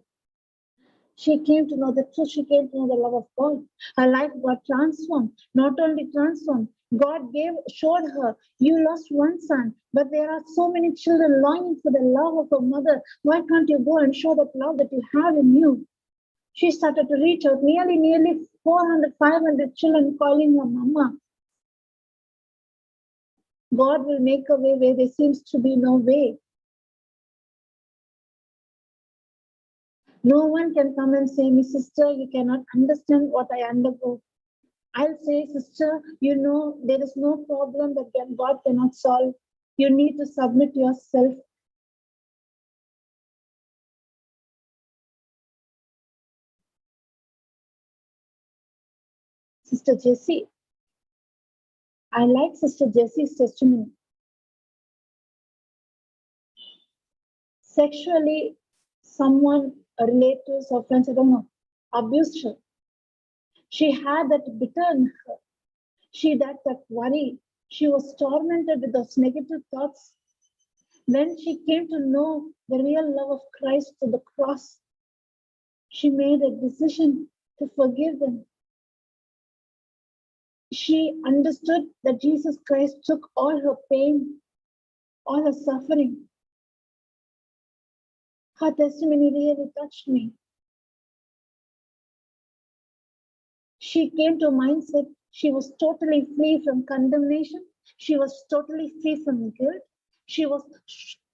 She came to know the truth. She came to know the love of God. Her life got transformed. Not only transformed, God showed her, you lost one son, but there are so many children longing for the love of a mother. Why can't you go and show that love that you have in you? She started to reach out. Nearly 400, 500 children calling her mama. God will make a way where there seems to be no way. No one can come and say, "My sister, you cannot understand what I undergo." I'll say, "Sister, you know, there is no problem that God cannot solve. You need to submit yourself." Sister Jessie, I like Sister Jessie's testimony. Sexually, someone, relatives or friends, I don't know, abused her. She had that bitter in her. She had that worry. She was tormented with those negative thoughts. When she came to know the real love of Christ to the cross, she made a decision to forgive them. She understood that Jesus Christ took all her pain, all her suffering. Her testimony really touched me. She came to a mindset, she was totally free from condemnation. She was totally free from guilt. She was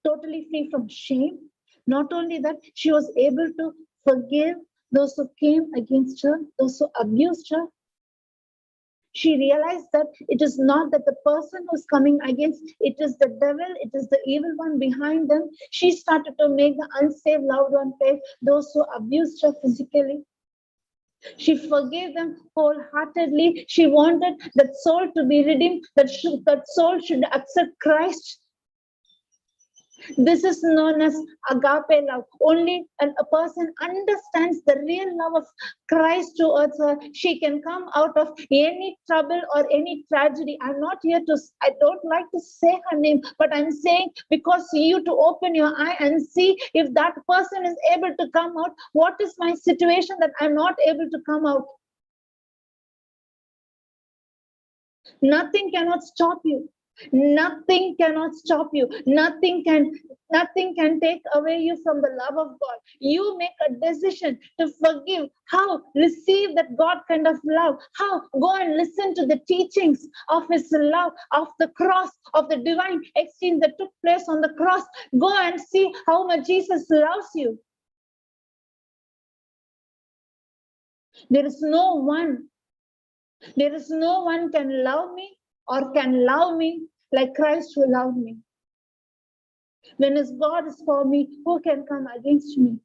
totally free from shame. Not only that, she was able to forgive those who came against her, those who abused her. She realized that it is not that the person who's coming against, it is the devil, it is the evil one behind them. She started to make the unsaved loved one pay, those who abused her physically. She forgave them wholeheartedly. She wanted that soul to be redeemed, that soul should accept Christ. This is known as agape love. Only when a person understands the real love of Christ towards her, she can come out of any trouble or any tragedy. I'm not here to, I don't like to say her name, but I'm saying because you to open your eye and see if that person is able to come out. What is my situation that I'm not able to come out? Nothing cannot stop you. Nothing cannot stop you. Nothing can take away you from the love of God. You make a decision to forgive. How? Receive that God kind of love. How? Go and listen to the teachings of His love, of the cross, of the divine exchange that took place on the cross. Go and see how much Jesus loves you. There is no one can love me or can love me like Christ who loved me. When His God is for me, who can come against me?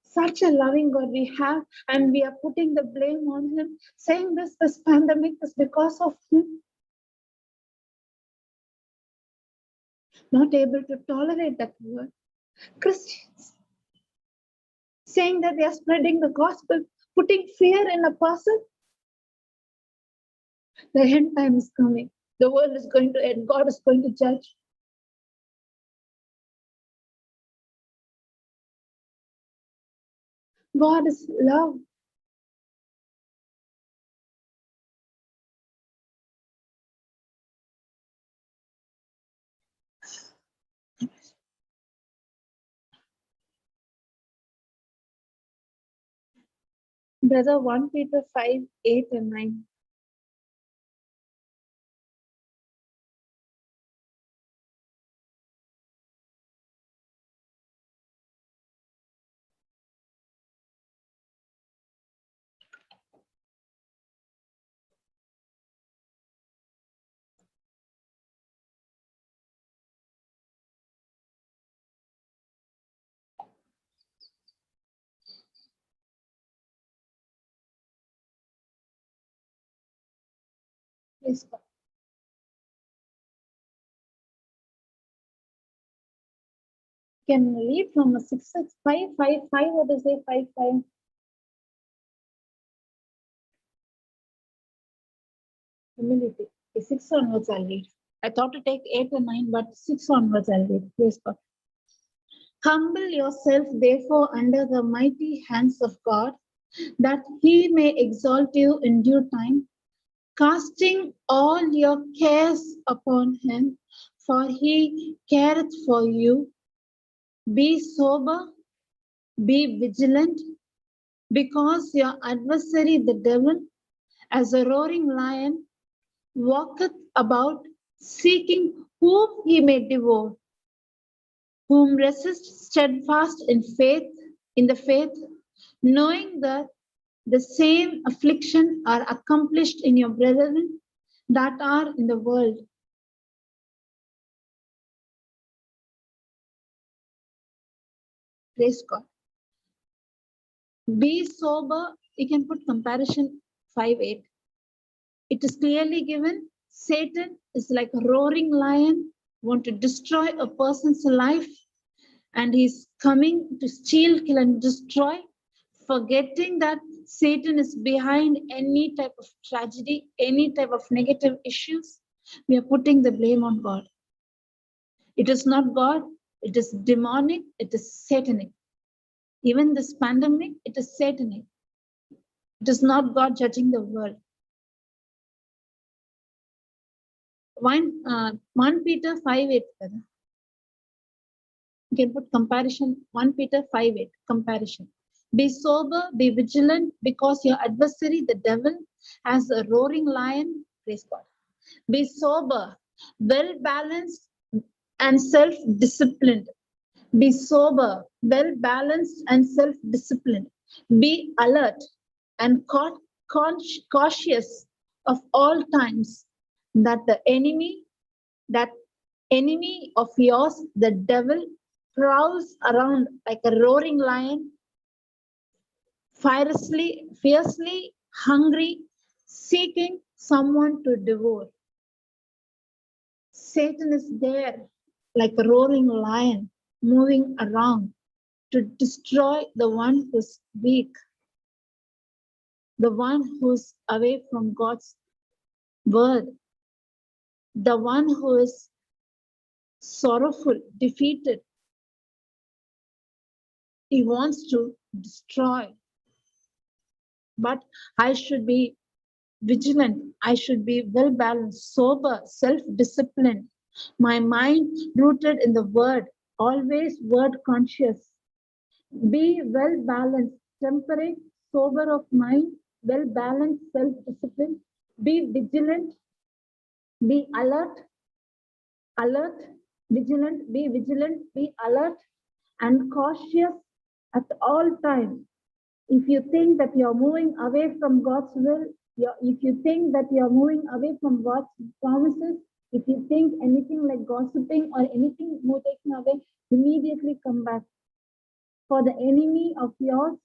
Such a loving God we have, and we are putting the blame on Him, saying this pandemic is because of Him. Not able to tolerate that word. Christians saying that they are spreading the gospel, putting fear in a person. The end time is coming. The world is going to end. God is going to judge. God is love. Brother, 1 Peter 5, 8 and 9. Please, God. Can read from a 6, 6, 5, 5, 5, what does it say 5, 5? Humility. Okay, 6 onwards I'll read. I thought to take 8 and 9, but 6 onwards I'll read. Please, God. Humble yourself, therefore, under the mighty hands of God, that He may exalt you in due time, casting all your cares upon Him, for He careth for you. Be sober, be vigilant, because your adversary, the devil, as a roaring lion, walketh about, seeking whom he may devour, whom resist steadfast in the faith, knowing that the same affliction are accomplished in your brethren that are in the world. Praise God. Be sober. You can put comparison 5:8. It is clearly given. Satan is like a roaring lion, want to destroy a person's life, and he's coming to steal, kill, and destroy, forgetting that Satan is behind any type of tragedy, any type of negative issues. We are putting the blame on God. It is not God, it is demonic, it is satanic. Even this pandemic, it is satanic. It is not God judging the world. 1 Peter 5:8. You can put comparison 1 Peter 5:8. Comparison. Be sober, be vigilant, because your adversary, the devil, as a roaring lion. Praise God. Be sober, well balanced, and self-disciplined. Be sober, well balanced, and self-disciplined. Be alert and cautious of all times, that the enemy of yours, the devil, prowls around like a roaring lion, fiercely hungry, seeking someone to devour. Satan is there like a roaring lion, moving around to destroy the one who's weak, the one who's away from God's word, the one who is sorrowful, defeated. He wants to destroy. but I should be vigilant. I should be well balanced, sober, self-disciplined. My mind rooted in the word, always word conscious. Be well balanced, temperate, sober of mind, well balanced, self-disciplined. Be vigilant, be alert, be alert and cautious at all times. If you think that you're moving away from God's will, if you think that you're moving away from God's promises, if you think anything like gossiping or anything more taken away, immediately come back. For the enemy of yours,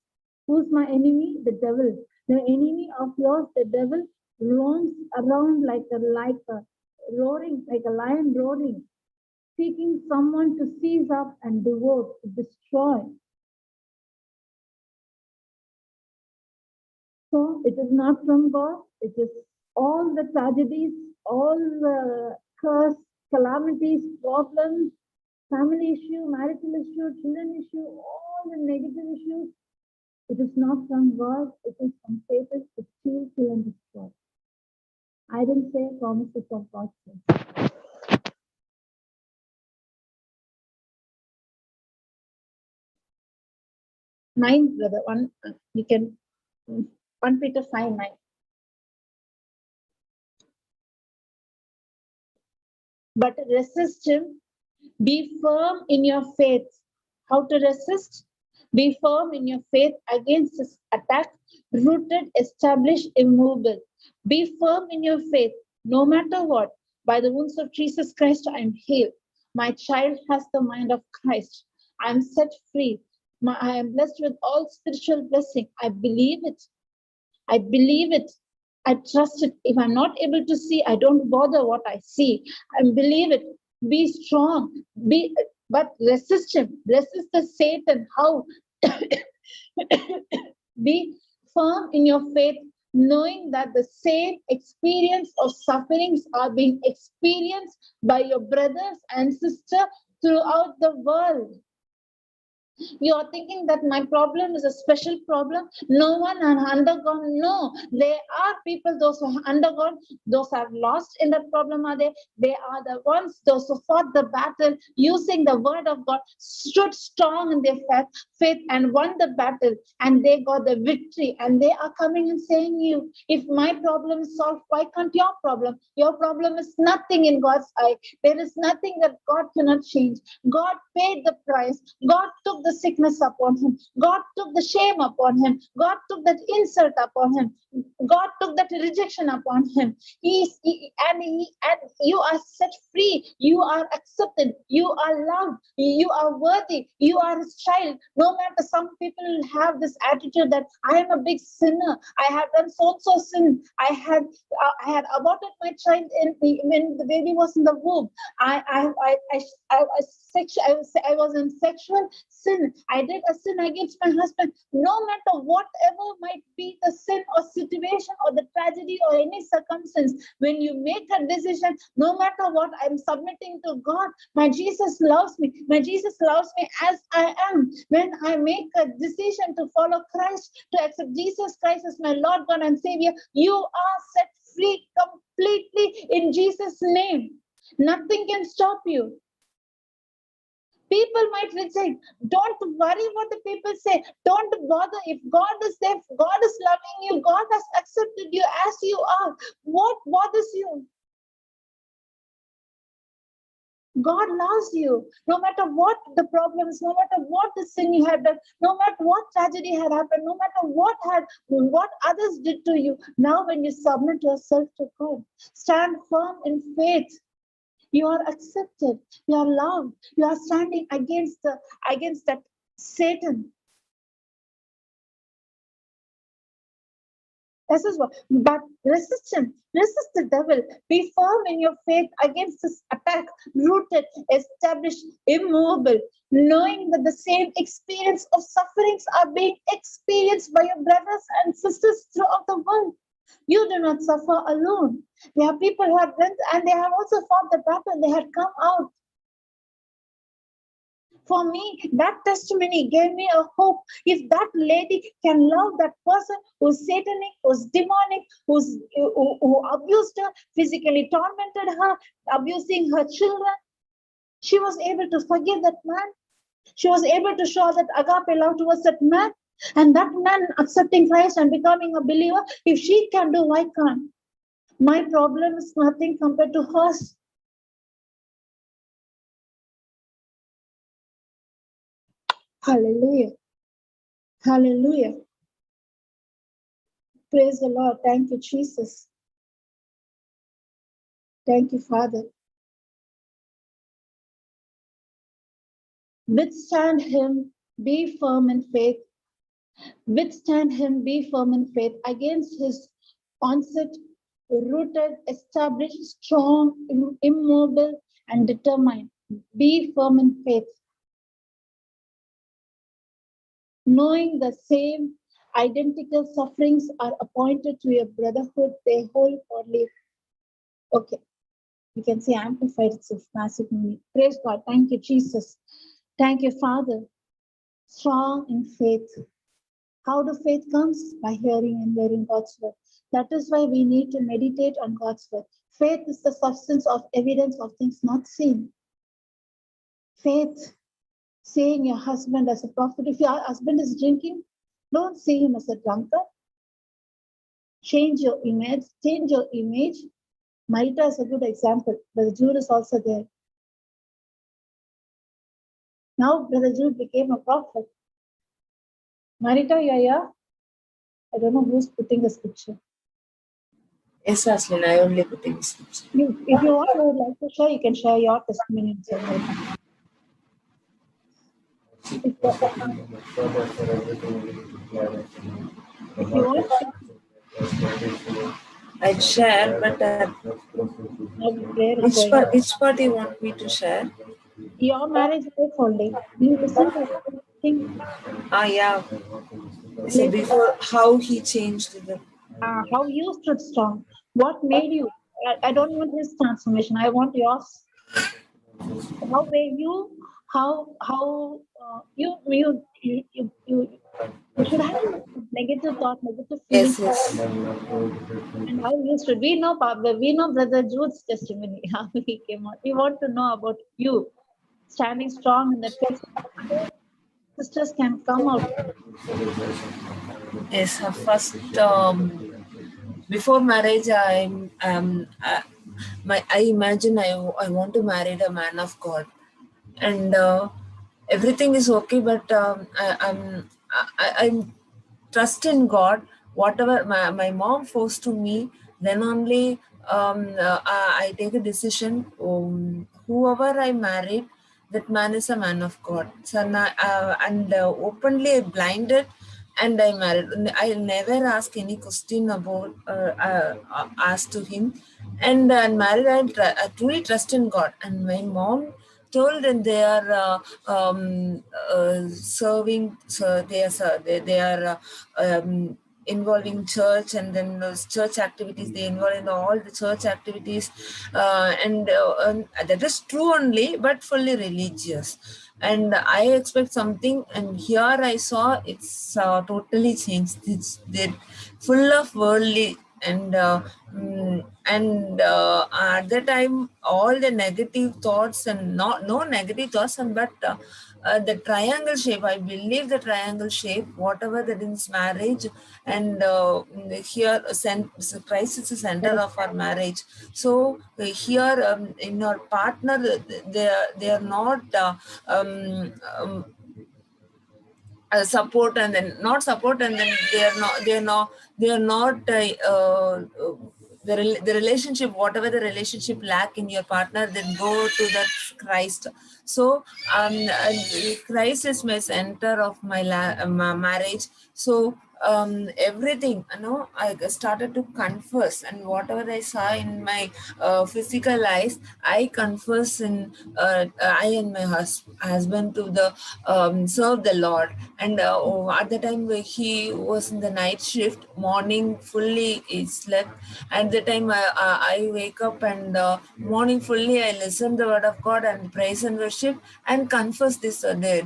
who's my enemy? The devil. The enemy of yours, the devil, roams around like a roaring, like a lion roaring, seeking someone to seize up and devour, to destroy. So it is not from God. It is all the tragedies, all the curse, calamities, problems, family issue, marital issue, children issue, all the negative issues. It is not from God. It is from Satan to steal, kill, and destroy. I didn't say promises of God. 9, brother. You can 1 Peter 5:9. But resist him. Be firm in your faith. How to resist? Be firm in your faith against his attack, rooted, established, immovable. Be firm in your faith, no matter what. By the wounds of Jesus Christ, I am healed. My child has the mind of Christ. I am set free. I am blessed with all spiritual blessing. I believe it. I believe it. I trust it. If I'm not able to see, I don't bother what I see. I believe it. Be strong. But resist him. Resist the Satan. How? Be firm in your faith, knowing that the same experience of sufferings are being experienced by your brothers and sisters throughout the world. You are thinking that my problem is a special problem. No one has undergone. No, there are people, those who have undergone, those who have lost in that problem are there. They are the ones, those who fought the battle using the word of God, stood strong in their faith and won the battle, and they got the victory. And they are coming and saying, you, if my problem is solved, why can't your problem? Your problem is nothing in God's eye. There is nothing that God cannot change. God paid the price. God took the sickness upon him. God took the shame upon him. God took that insult upon him. God took that rejection upon him. And you are set free. You are accepted. You are loved. You are worthy. You are his child. No matter, some people have this attitude that I am a big sinner. I have done so sin. I had aborted my child when the baby was in the womb. I was in sexual sin. I did a sin against my husband. No matter whatever might be the sin or situation or the tragedy or any circumstance, when you make a decision, no matter what, I'm submitting to God. My Jesus loves me. My Jesus loves me as I am. When I make a decision to follow Christ, to accept Jesus Christ as my Lord, God, and Savior, you are set free completely in Jesus' name. Nothing can stop you. People might reject. Don't worry what the people say. Don't bother. If God is there, God is loving you. God has accepted you as you are. What bothers you? God loves you. No matter what the problems, no matter what the sin you have done, no matter what tragedy had happened, no matter what others did to you. Now, when you submit yourself to God, stand firm in faith. You are accepted. You are loved. You are standing against that Satan. This is what. But resist him. Resist the devil. Be firm in your faith against this attack. Rooted, established, immovable. Knowing that the same experience of sufferings are being experienced by your brothers and sisters throughout the world. You do not suffer alone. There are people who have went and they have also fought the battle. They had come out. For me, that testimony gave me a hope. If that lady can love that person who's satanic, who's demonic, who abused her, physically tormented her, abusing her children, she was able to forgive that man. She was able to show that agape love towards that man. And that man accepting Christ and becoming a believer, if she can do, why can't? My problem is nothing compared to hers. Hallelujah. Hallelujah. Praise the Lord. Thank you, Jesus. Thank you, Father. Withstand him, be firm in faith. Withstand him, be firm in faith against his onset, rooted, established, strong, immobile, and determined. Be firm in faith. Knowing the same identical sufferings are appointed to your brotherhood, they hold for life. Okay, you can see amplified, it's a massive meaning. Praise God. Thank you, Jesus. Thank you, Father. Strong in faith. How do faith comes? By hearing and hearing God's word. That is why we need to meditate on God's word. Faith is the substance of evidence of things not seen. Faith, seeing your husband as a prophet. If your husband is drinking, don't see him as a drunkard. Change your image. Change your image. Marita is a good example. Brother Jude is also there. Now Brother Jude became a prophet. Marita, you're here? I don't know who's putting the scripture. Yes, Aslin, I only putting the scripture. If you want, I would like to share, you can share your testimony. If you want, I'd share, but which part you want me to share? Your marriage life only. You listen to everything. Yeah. So before, how he changed the. How you stood strong. What made you? I don't want his transformation. I want yours. How were you? How you should have negative thought, negative feelings. Yes. And how you stood. We know Brother Jude's testimony. How he came out. We want to know about you standing strong in that face. Sisters can come out. Yes, first before marriage, I imagine I want to marry a man of God, and everything is okay, but I trust in God. Whatever my mom forced to me, then only I take a decision. Whoever I married, that man is a man of God. So and openly blinded, and I married. I never ask any question about asked to him, and married. I truly trust in God, and my mom told, and they are serving. So they are involving church, and then those church activities. They involve in all the church activities, and that is true only, but fully religious. And I expect something, and here I saw it's totally changed. They're full of worldly, and at the time all the negative thoughts, and no negative thoughts, and but the triangle shape, I believe the triangle shape, whatever that is marriage, and here Christ is the center of our marriage. So here in our partner, they are not support, and then not support, and then they are not the relationship, whatever the relationship lack in your partner, then go to that Christ. So Christ is my center of my marriage. So everything, I started to confess, and whatever I saw in my physical eyes, I confess in I and my husband to the serve the Lord. And at the time he was in the night shift, morning fully he slept. At the time I wake up, and morning fully I listen the word of God and praise and worship and confess this. One day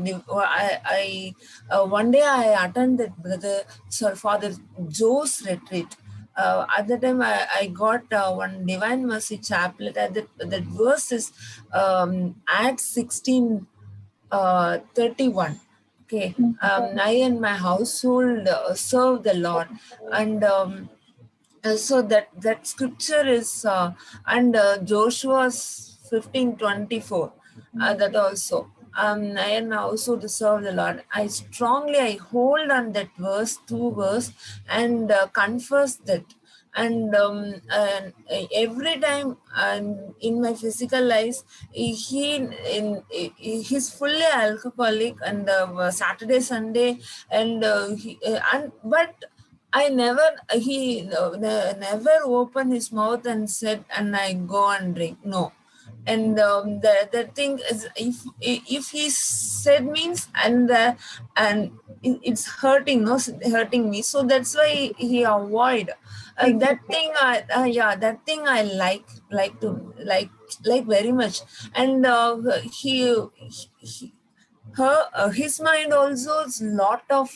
I attended brother Sir Father Joe's retreat. At the time I got one Divine Mercy chaplet. That verse is Acts 16 31. Okay. I and my household serve the Lord. And so that scripture is and Joshua's 15:24, that also, I and my household serve the Lord. I hold on that verse, two verse, and confess that. And every time, and in my physical life, he's fully alcoholic, and Saturday Sunday, and but I never, he never opened his mouth and said, and I go and drink. No. And the thing is, if he said means, and it's hurting, no, hurting me. So that's why he avoid that thing. Yeah, that thing I like to like very much. And he his mind also is lot of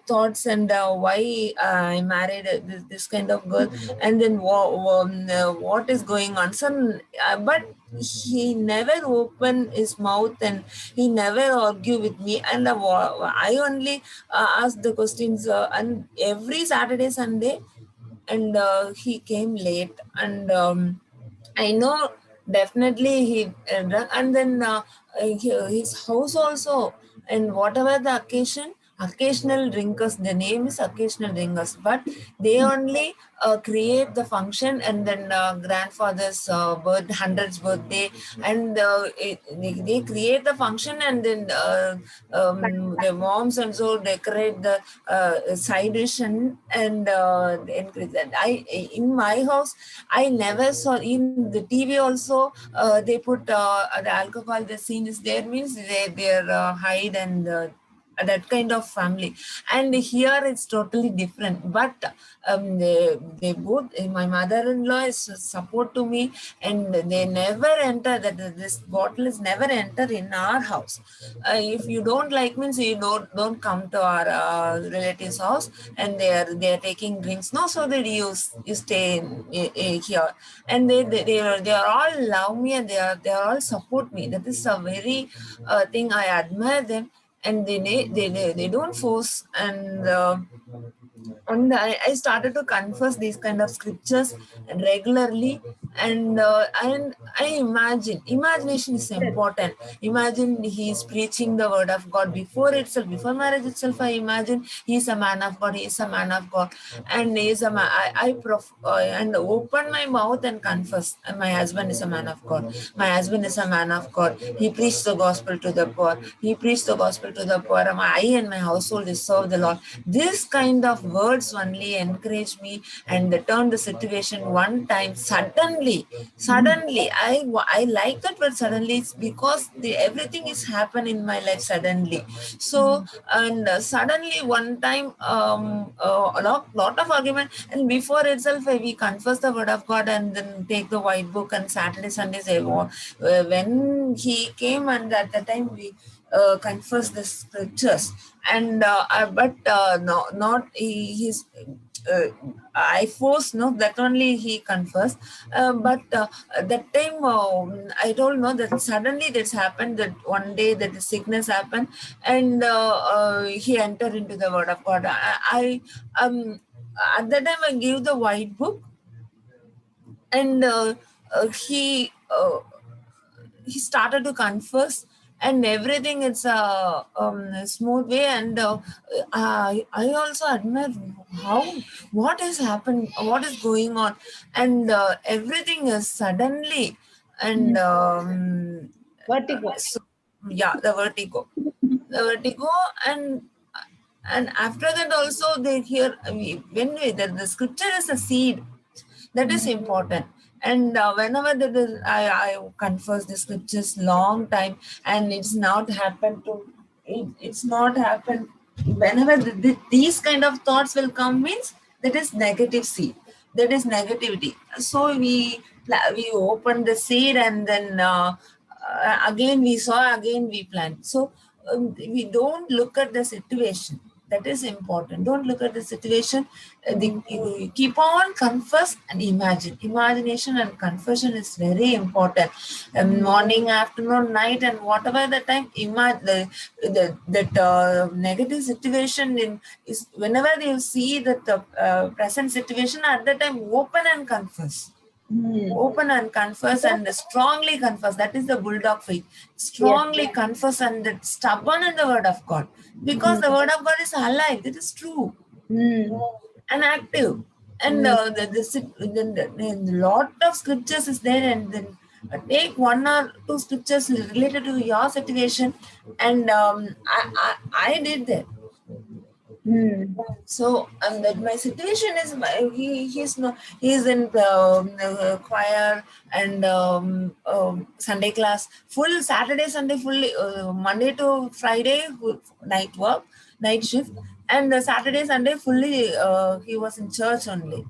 thoughts, and why I married this kind of girl, and then what is going on. But he never opened his mouth, and he never argue with me. And I only ask the questions, and every Saturday Sunday. And he came late, and I know definitely he drunk. And then his house also, and whatever the occasion, occasional drinkers, the name is occasional drinkers, but they only create the function, and then grandfather's birth, 100th birthday, and they create the function, and then the moms also decorate the side dish, and increase that. In my house, I never saw. In the TV also, they put the alcohol. The scene is there means they're hide, and that kind of family. And here it's totally different. But they both, my mother-in-law is support to me, and they never enter that this bottle is never enter in our house. If you don't like means, you don't come to our relatives house, and they are taking drinks, no, so that you stay here. And they are all love me, and they are all support me. That is a very thing I admire them. And they don't force. And I started to confess these kind of scriptures regularly. And I imagine, imagination is important. Imagine he's preaching the word of God before itself, before marriage itself. I imagine he's a man of God, he is a man of God. And he is a man. And open my mouth and confess, my husband is a man of God, my husband is a man of God. He preached the gospel to the poor, he preached the gospel to the poor. I and my household is serve the Lord. This kind of words only encourage me, and turn the situation one time. Suddenly, I like that word suddenly. It's because everything is happen in my life suddenly. So, and suddenly one time, a lot of argument, and before itself we confess the word of God, and then take the white book, and Saturday Sundays when he came, and at the time we confess the scriptures. And but no, not his uh, I force, no, that only he confessed. But that time, I told, no, that suddenly that's happened, that one day that the sickness happened, and he entered into the word of God. At that time I gave the white book, and he started to confess, and everything, it's a smooth way. And I also admire how, what has happened, what is going on. And everything is suddenly. And Vertigo. so, yeah, the vertigo. And after that also, they hear, the scripture is a seed, that is important. And whenever I confess the scriptures long time, and it's not happened to it's not happened. Whenever these kind of thoughts will come, means that is negative seed, that is negativity. So we open the seed, and then again we saw, again we plant. So we don't look at the situation. That is important. Don't look at the situation. You keep on confess and imagine. Imagination and confession is very important. Morning, afternoon, night, and whatever the time, that negative situation is whenever you see that present situation, at that time open and confess. Open and confess, and strongly confess. That is the bulldog faith. Strongly confess and stubborn in the word of God, because the word of God is alive. It is true and active. And the lot of scriptures is there, and then take one or two scriptures related to your situation, and I did that. So that my situation is he's in choir and Sunday class, full Saturday Sunday, fully Monday to Friday night work, night shift, and Saturday Sunday fully he was in church only.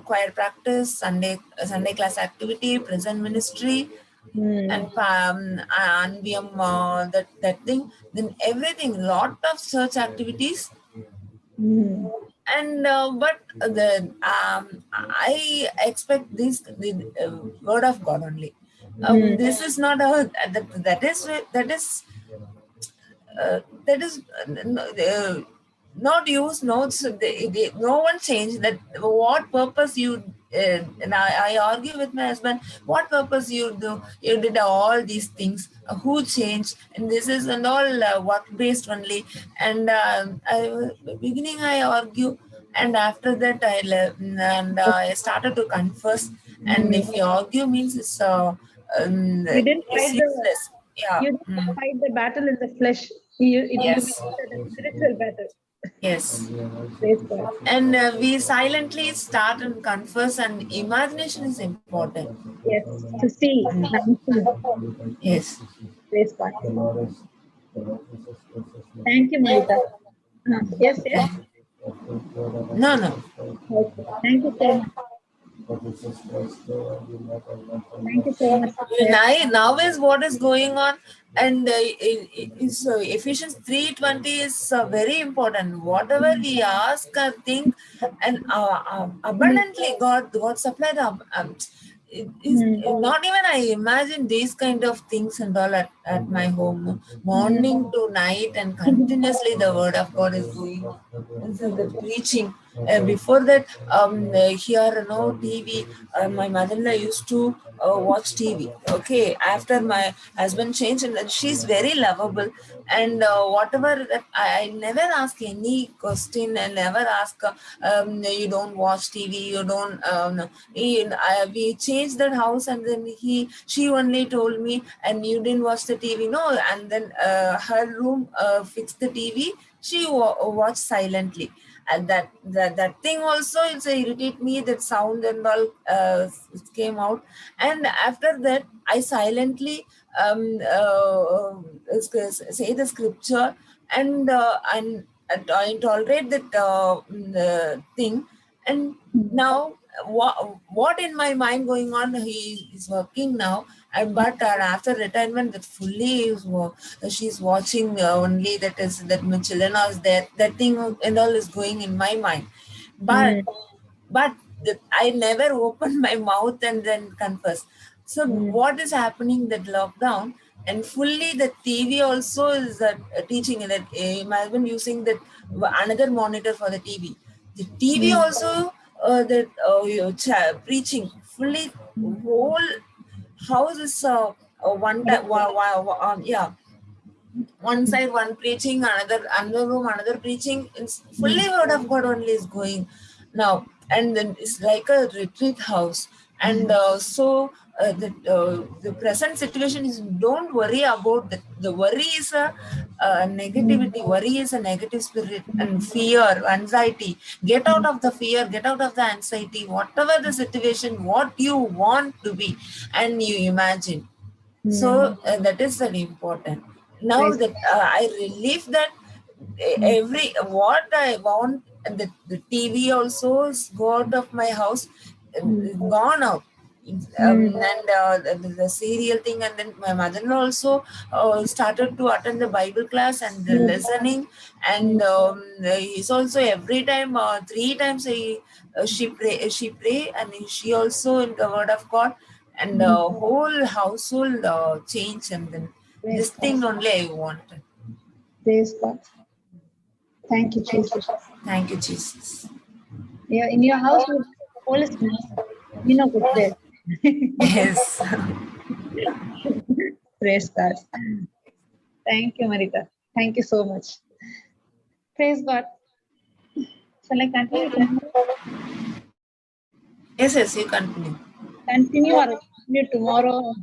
Choir practice, Sunday class activity, present ministry, and Anviam, that thing, then everything, lot of church activities. And but I expect the word of God only. This is not a that is not used notes. No one changed that. What purpose you? And I argue with my husband. What purpose you do? You did all these things. Who changed? And this is and all work based only. And beginning I argue, and after that I left, and I started to confess. And if you argue means it's You didn't fight useless. Yeah. you didn't fight the battle in the flesh. You Yes. fought the spiritual battle. Yes. Praise God. And we silently start and confess, and imagination is important. Yes, to see. Yes. Praise God. Thank you, Marita. Yes, yes. No, no. Okay. Thank you so much. Thank you so much. Now is what is going on, and Ephesians 3:20 is very important. Whatever we ask or think, and abundantly God supply the. It is not even I imagine these kind of things and all at my home, morning to night, and continuously the word of God is going. And so the preaching. Before that, here no TV. My mother-in-law used to watch TV. Okay, after my husband changed, and she's very lovable. And whatever that I never ask any question. I never ask. You don't watch TV. You don't. We changed that house, and then she only told me, and you didn't watch the TV. No, and then her room fixed the TV. She watched silently, and that thing also it's irritate me, that sound and all came out. And after that I silently say the scripture, and I tolerate that thing. And now what in my mind going on, he is working now, but after retirement, that fully she's watching only, that is that my children are there, that thing and all is going in my mind. But I never open my mouth and then confess. So what is happening, that lockdown, and fully the TV also is teaching that my husband using that another monitor for the TV. The TV also preaching fully, whole house is one time. Yeah, one side one preaching, another room another preaching. It's fully word of God only is going now. And then it's like a retreat house. And the present situation is, don't worry about that. The worry is a negativity. Worry is a negative spirit, and fear, anxiety. Get out of the fear, get out of the anxiety, whatever the situation, what you want to be, and you imagine. So that is very important. Now Praise that I relieve that God. every what I want, and the TV also is go out of my house, gone out. And the serial thing, and then my mother also started to attend the Bible class and the listening, and he's also every time 3 times she pray, and she also in the Word of God, and whole household change, and then Praise this God. thing only I wanted. Praise God. Thank you, Jesus. Thank you, Jesus. Yeah, in your house, holiness, you know, good there. Yes. Praise God. Thank you, Marita. Thank you so much. Praise God. Shall I continue tomorrow? Yes, you continue. Continue or continue tomorrow?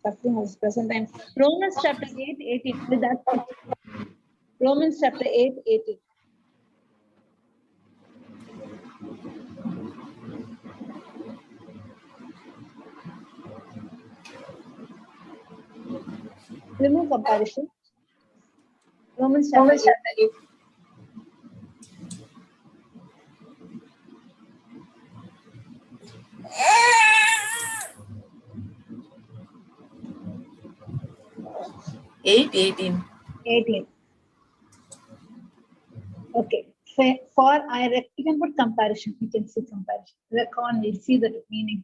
Suffering of present time. Romans chapter 8, 18. With that, Romans chapter 8, 18. Remove comparison. Romans chapter 8. 8:18. 18. Okay. For you can put comparison. You can see comparison. Reckon, we see the meaning.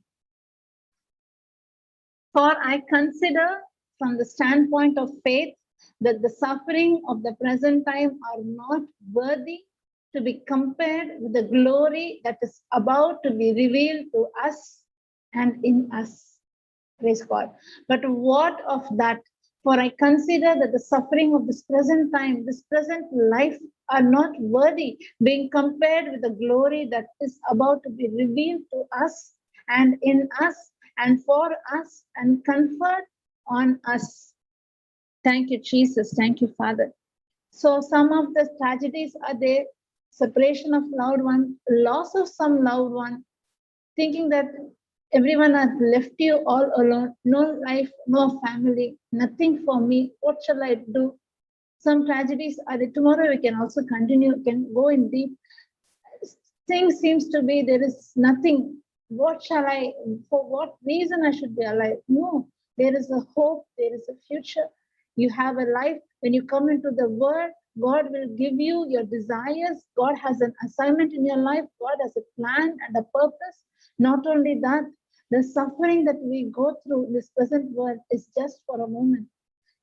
For I consider from the standpoint of faith that the suffering of the present time are not worthy to be compared with the glory that is about to be revealed to us and in us. Praise God. But what of that? For I consider that the suffering of this present time, this present life, are not worthy being compared with the glory that is about to be revealed to us and in us and for us and conferred on us. Thank you, Jesus. Thank you, Father. So some of the tragedies are there: separation of loved one, loss of some loved one, thinking that everyone has left you all alone, no life, no family, nothing for me. What shall I do? Some tragedies are there. Tomorrow we can also continue, can go in deep. Thing seems to be there is nothing. What shall I, for what reason I should be alive? No, there is a hope, there is a future. You have a life. When you come into the world, God will give you your desires. God has an assignment in your life. God has a plan and a purpose. Not only that, the suffering that we go through in this present world is just for a moment.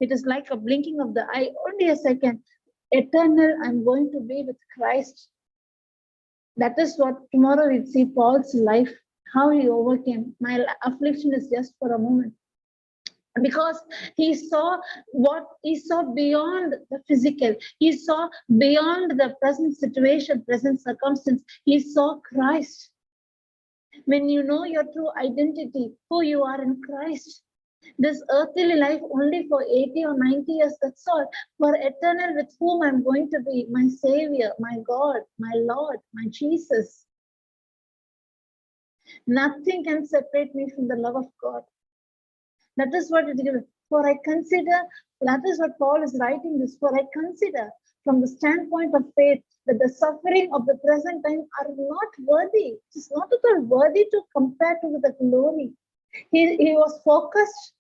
It is like a blinking of the eye, only a second. Eternal, I'm going to be with Christ. That is what tomorrow we see Paul's life, how he overcame. My affliction is just for a moment. Because he saw what he saw beyond the physical, he saw beyond the present situation, present circumstance. He saw Christ. When you know your true identity, who you are in Christ, this earthly life only for 80 or 90 years, that's all. For eternal, with whom I'm going to be, my Savior, my God, my Lord, my Jesus. Nothing can separate me from the love of God. That is what it is. For I consider, that is what Paul is writing this, for I consider from the standpoint of faith that the suffering of the present time are not worthy. It is not at all worthy to compare to the glory. He was focused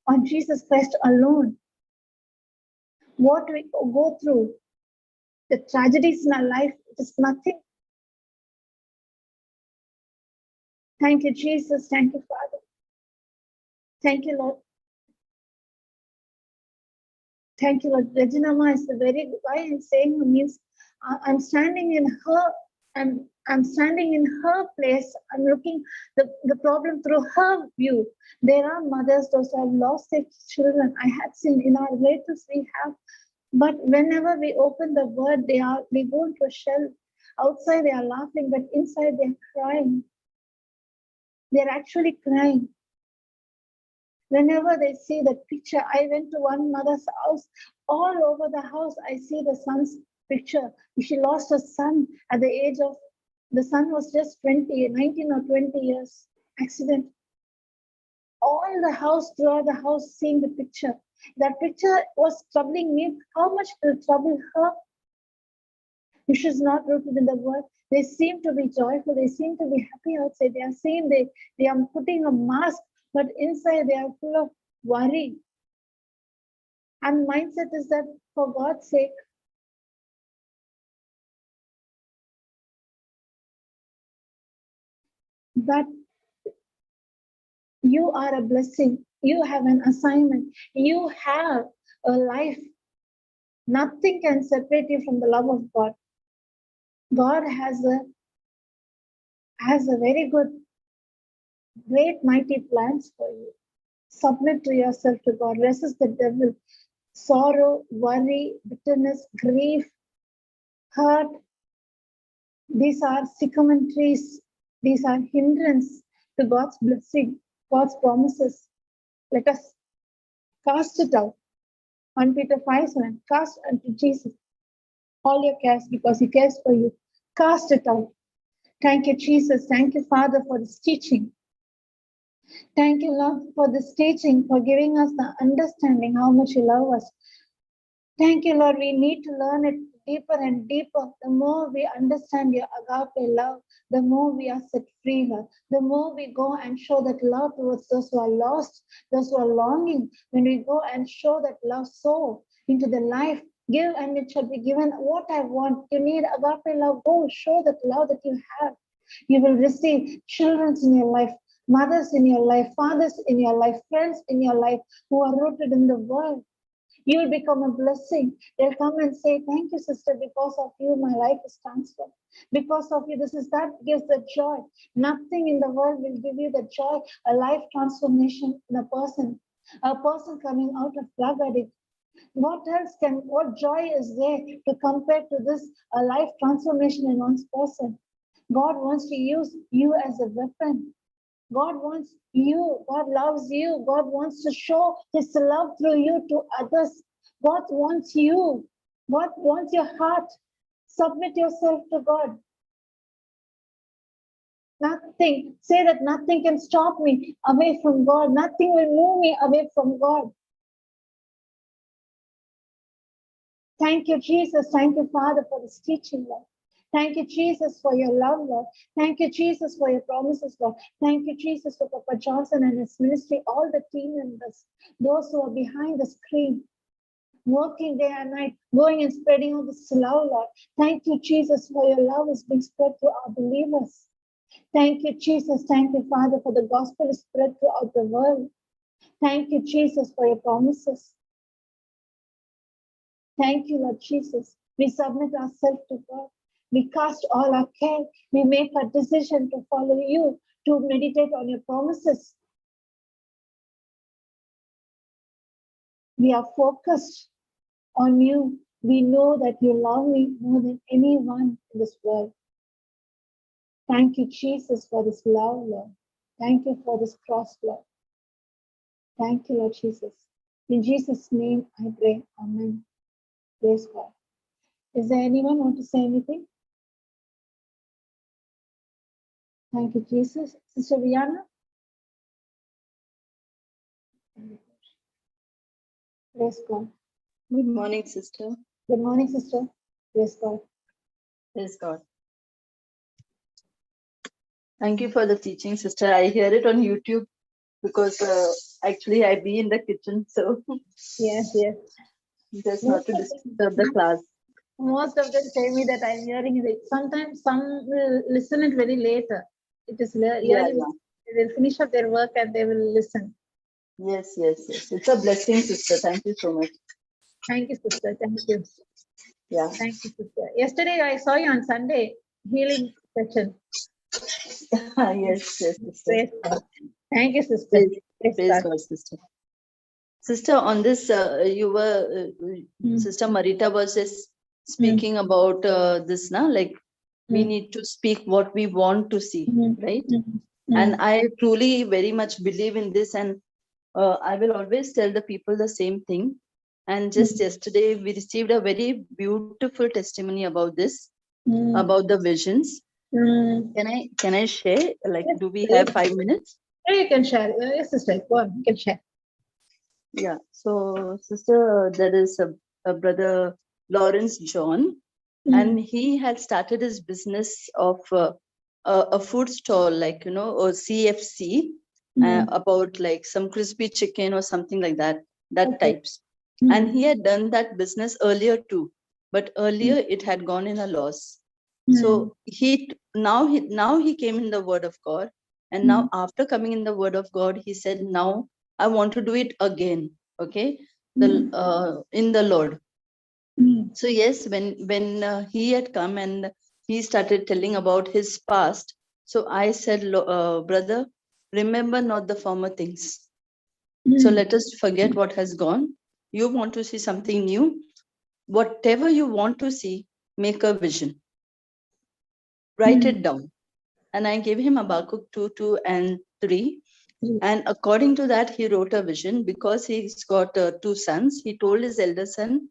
on Jesus Christ alone. What we go through, the tragedies in our life, it is nothing. Thank you, Jesus. Thank you, Father. Thank you, Lord. Thank you, Lord. Reginama is the very, why I'm saying means I'm standing in her, I'm standing in her place. I'm looking the problem through her view. There are mothers, those who have lost their children. I had seen in our relatives, we have, but whenever we open the word, they go into a shell. Outside they are laughing, but inside they're crying. They're actually crying. Whenever they see that picture, I went to one mother's house. All over the house, I see the son's picture. She lost her son at the age of, the son was just 19 or 20 years. Accident. all the house, throughout the house, seeing the picture. That picture was troubling me. How much it will trouble her? She's not rooted in the word. They seem to be joyful. They seem to be happy outside. They are saying they are putting a mask, but inside they are full of worry. And mindset is that for God's sake, that you are a blessing. You have an assignment. You have a life. Nothing can separate you from the love of God. God has a very good, great, mighty plans for you. Submit to yourself to God. Resist the devil. Sorrow, worry, bitterness, grief, hurt. These are sycamore trees. These are hindrance to God's blessing, God's promises. Let us cast it out. 1 Peter 5:7. Cast unto Jesus all your cares because he cares for you. Cast it out. Thank you, Jesus. Thank you, Father, for this teaching. Thank you, Lord, for this teaching, for giving us the understanding how much you love us. Thank you, Lord. We need to learn it deeper and deeper. The more we understand your agape love, the more we are set free, Lord. The more we go and show that love towards those who are lost, those who are longing. When we go and show that love so into the life, give and it shall be given. What I want, you need agape love. Go show that love that you have. You will receive children in your life, mothers in your life, fathers in your life, friends in your life who are rooted in the world. You will become a blessing. They'll come and say, thank you, sister, because of you, my life is transformed. Because of you, that gives the joy. Nothing in the world will give you the joy, a life transformation in a person coming out of drug addict. What joy is there to compare to this, a life transformation in one's person? God wants to use you as a weapon. God wants you. God loves you. God wants to show his love through you to others. God wants you. God wants your heart. Submit yourself to God. Nothing. Say that nothing can stop me away from God. Nothing will move me away from God. Thank you, Jesus. Thank you, Father, for this teaching, Lord. Thank you, Jesus, for your love, Lord. Thank you, Jesus, for your promises, Lord. Thank you, Jesus, for Papa Johnson and his ministry, all the team members, those who are behind the screen, working day and night, going and spreading all this love, Lord. Thank you, Jesus, for your love is being spread to our believers. Thank you, Jesus. Thank you, Father, for the gospel is spread throughout the world. Thank you, Jesus, for your promises. Thank you, Lord Jesus. We submit ourselves to God. We cast all our care. We make a decision to follow you, to meditate on your promises. We are focused on you. We know that you love me more than anyone in this world. Thank you, Jesus, for this love, Lord. Thank you for this cross, Lord. Thank you, Lord Jesus. In Jesus' name I pray. Amen. Praise God. Is there anyone want to say anything? Thank you, Jesus. Sister Viana? Praise God. Good morning, sister. Good morning, sister. Praise God. Praise God. Thank you for the teaching, sister. I hear it on YouTube because actually I be in the kitchen, so Yes. just not to disturb the class. Most of them tell me that I'm hearing it. Sometimes some will listen it very later. It is early. Yeah. They will finish up their work and they will listen. Yes. It's a blessing, sister. Thank you so much. Thank you, sister. Thank you. Yeah. Thank you, sister. Yesterday I saw you on Sunday healing session. Yes, sister. Praise God. Thank you, sister. Praise God, sister. Sister, on this, you were Sister Marita was just speaking about this now, like we need to speak what we want to see, right? And I truly very much believe in this, and I will always tell the people the same thing. And just yesterday we received a very beautiful testimony about this, about the visions. Can I share? Like, do we have 5 minutes? Yeah, you can share. Yes, sister. Go on. You can share. Yeah. So, sister, there is a brother Lawrence John, and he had started his business of a food stall, like or CFC, about like some crispy chicken or something like that, that Okay. types. And he had done that business earlier too, but earlier it had gone in a loss. So now he came in the Word of God, and now after coming in the Word of God, he said, "Now I want to do it again." Okay, in the Lord. So yes, when he had come and he started telling about his past, so I said, brother, remember not the former things. So let us forget what has gone. You want to see something new? Whatever you want to see, make a vision. Write it down. And I gave him Habakkuk 2, 2 and 3. And according to that, he wrote a vision because he's got 2 sons. He told his elder son,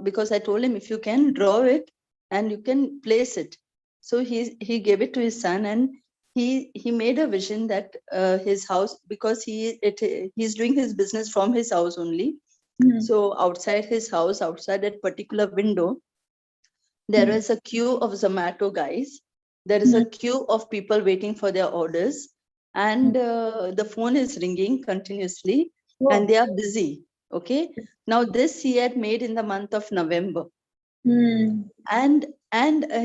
because I told him, if you can draw it and you can place it. So he gave it to his son, and he made a vision that his house, because he's doing his business from his house only. So outside his house, outside that particular window, there is a queue of Zomato guys. There is a queue of people waiting for their orders, and the phone is ringing continuously, and they are busy. Okay. Now this he had made in the month of November, and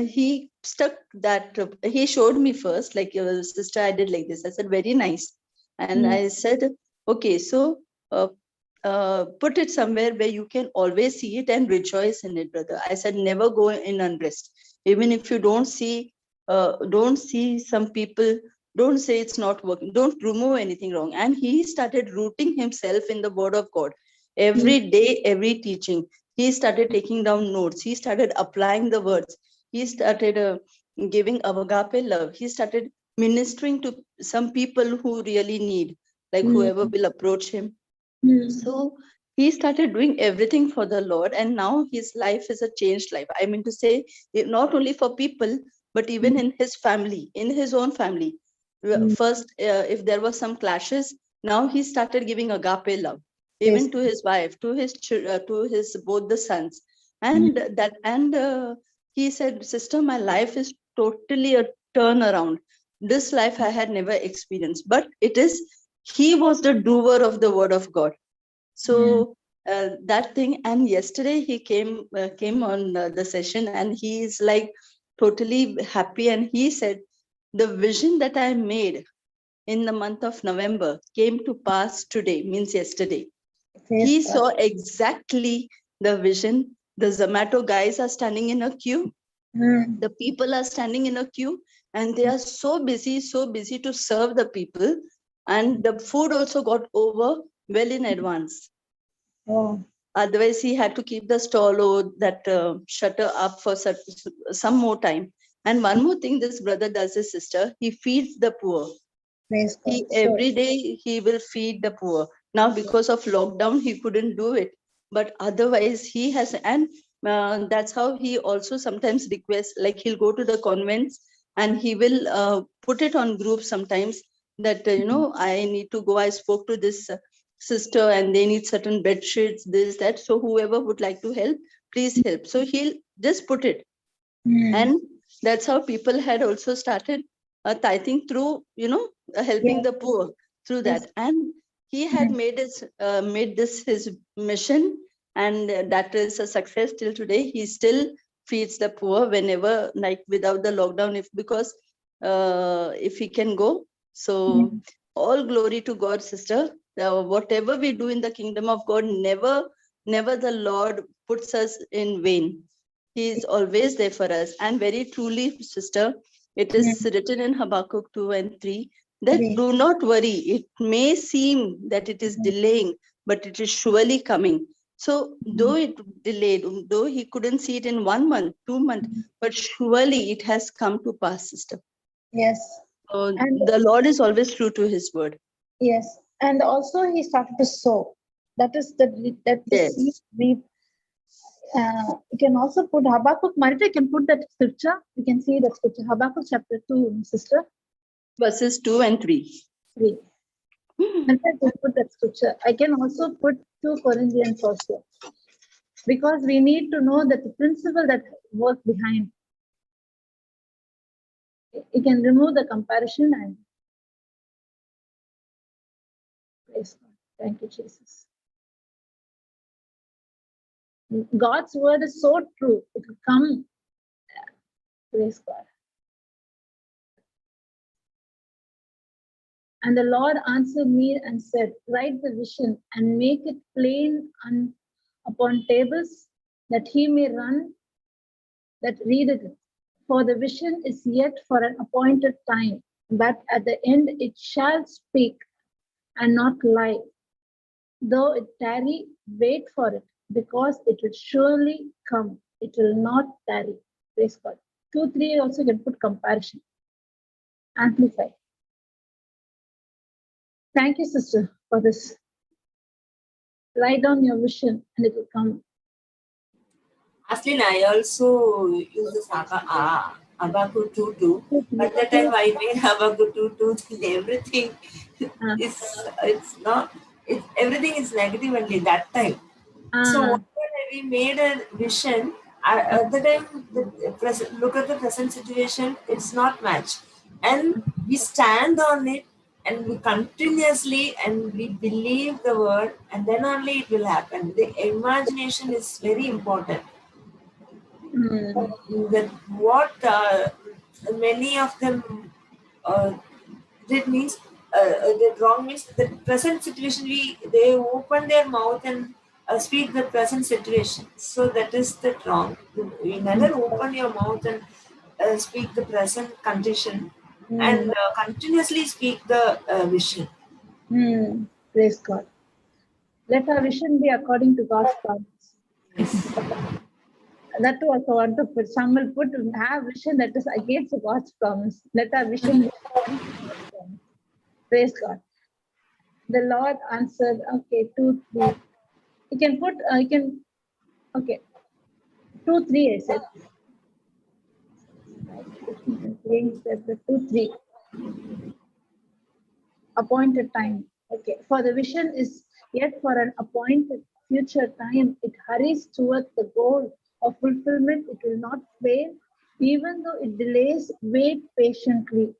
he stuck that. He showed me first, like, your sister, I did like this. I said, very nice, and I said, okay, so. Put it somewhere where you can always see it and rejoice in it, brother. I said, never go in unrest. Even if you don't see some people, don't say it's not working. Don't remove anything wrong. And he started rooting himself in the Word of God. Every day, every teaching, he started taking down notes. He started applying the words. He started giving agape love. He started ministering to some people who really need, like whoever will approach him. So he started doing everything for the Lord, and now his life is a changed life. I mean to say, not only for people, but even in his family, in his own family. First, if there were some clashes, now he started giving agape love, even to his wife, to his both the sons, and he said, "Sister, my life is totally a turnaround. This life I had never experienced, but it is." He was the doer of the Word of God. So that thing, and yesterday he came on the session, and he is like totally happy, and he said, the vision that I made in the month of November came to pass today, means yesterday. He saw exactly the vision. The Zomato guys are standing in a queue. The people are standing in a queue, and they are so busy to serve the people, and the food also got over well in advance. Otherwise, he had to keep the stall or that shutter up for some more time. And one more thing this brother does, his sister, he feeds the poor. Every day he will feed the poor. Now, because of lockdown, he couldn't do it. But otherwise, he has, and that's how he also sometimes requests, like he'll go to the convents and he will put it on groups sometimes that, I need to go. I spoke to this sister and they need certain bed sheets, this, that. So whoever would like to help, please help. So he'll just put it. And that's how people had also started tithing through, helping the poor through that. And he had made this his mission, and that is a success till today. He still feeds the poor whenever, like without the lockdown, if he can go. So all glory to God, sister. Whatever we do in the kingdom of God, never the Lord puts us in vain. He is always there for us. And very truly, sister, it is written in Habakkuk 2 and 3 that do not worry. It may seem that it is delaying, but it is surely coming. So though it delayed, though he couldn't see it in 1 month, 2 months, but surely it has come to pass, sister. Yes. So And the Lord is always true to his word. yes. And also he started to sow. That is the Yes. seed we you can also put Habakkuk. Marita, you can put that scripture. You can see that scripture. Habakkuk chapter 2, sister. Verses 2 and 3. 3. And I just put that scripture. I can also put 2 Corinthians also. Because we need to know that the principle that works behind. You can remove the comparison and praise God. Thank you, Jesus. God's word is so true. It will come. Praise God. And the Lord answered me and said, write the vision and make it plain upon tables, that he may run that readeth it. For the vision is yet for an appointed time, but at the end it shall speak and not lie. Though it tarry, wait for it, because it will surely come. It will not tarry. Praise God. 2, 3 also can put comparison. Amplify. Thank you, sister, for this. Write down your vision and it will come. Aslin, I also use this Habakkuk 2:2. At that time, I made Habakkuk 2:2. Everything is everything is negative only that time. So whatever we made a vision, at the time, look at the present situation, it's not match. And we stand on it and we continuously and we believe the word, and then only it will happen. The imagination is very important. That what many of them did means did wrong means the present situation, they open their mouth and speak the present situation, so that is the wrong. You never open your mouth and speak the present condition and continuously speak the vision. Praise God. Let our vision be according to God's promise. That was wonderful. Some will put have vision that is against God's promise. Let our vision be according to God's promise. Praise God. The Lord answered, okay, 2, 3. You can put, okay, 2, 3, I said. 2, 3. Appointed time. Okay, for the vision is yet for an appointed future time. It hurries towards the goal of fulfillment. It will not fail. Even though it delays, wait patiently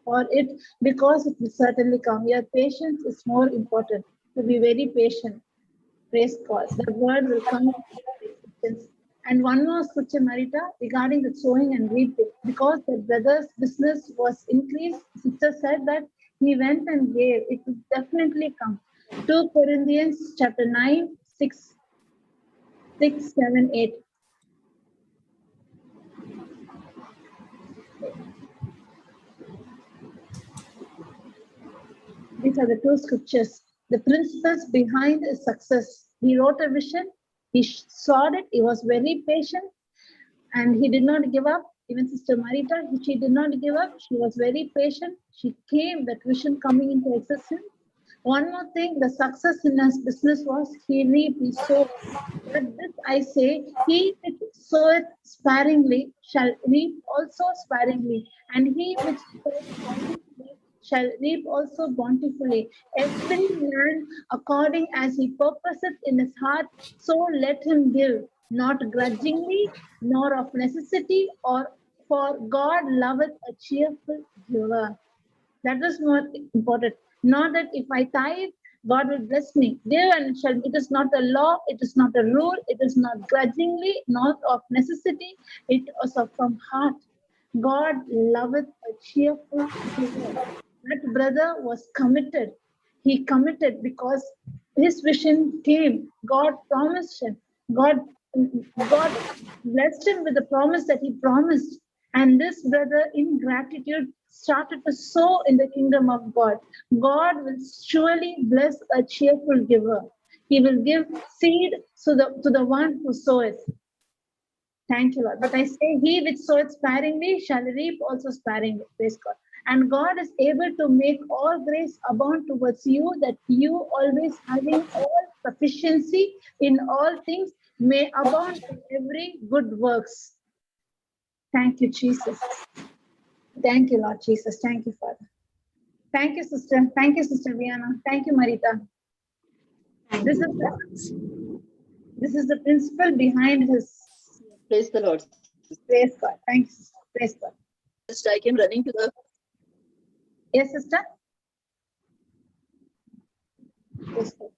for it, because it will certainly come. Your patience is more important. To be very patient. Praise God. The word will come with patience. And one more scripture, Marita, regarding the sowing and reaping. Because the brother's business was increased, sister said that he went and gave. It will definitely come. 2 Corinthians chapter 9, 6, 7, 8. These are the 2 scriptures. The principles behind his success. He wrote a vision. He saw it. He was very patient. And he did not give up. Even Sister Marita, she did not give up. She was very patient. She came, that vision coming into existence. One more thing, the success in his business was he reaped, he sowed. But this I say, he which soweth sparingly shall reap also sparingly, and he which soweth bountifully shall reap also bountifully. Every man according as he purposeth in his heart, so let him give, not grudgingly, nor of necessity, or for God loveth a cheerful giver. That is more important. Not that if I tithe, God will bless me. Give and shall. It is not a law. It is not a rule. It is not grudgingly, not of necessity. It is from heart. God loveth a cheerful giver. That brother was committed. He committed because his vision came. God promised him. God blessed him with the promise that he promised. And this brother, in gratitude, started to sow in the kingdom of God. God will surely bless a cheerful giver. He will give seed to the one who soweth. Thank you, Lord. But I say, he which soweth sparingly shall reap also sparingly. Praise God. And God is able to make all grace abound towards you, that you, always having all sufficiency in all things, may abound in every good works. Thank you, Jesus. Thank you, Lord Jesus. Thank you, Father. Thank you, sister. Thank you, Sister Viana. Thank you, Marita. This is the principle behind his. Praise the Lord. Praise God. Thanks. Praise God. Just I came running to the. Yes, sister. Praise God.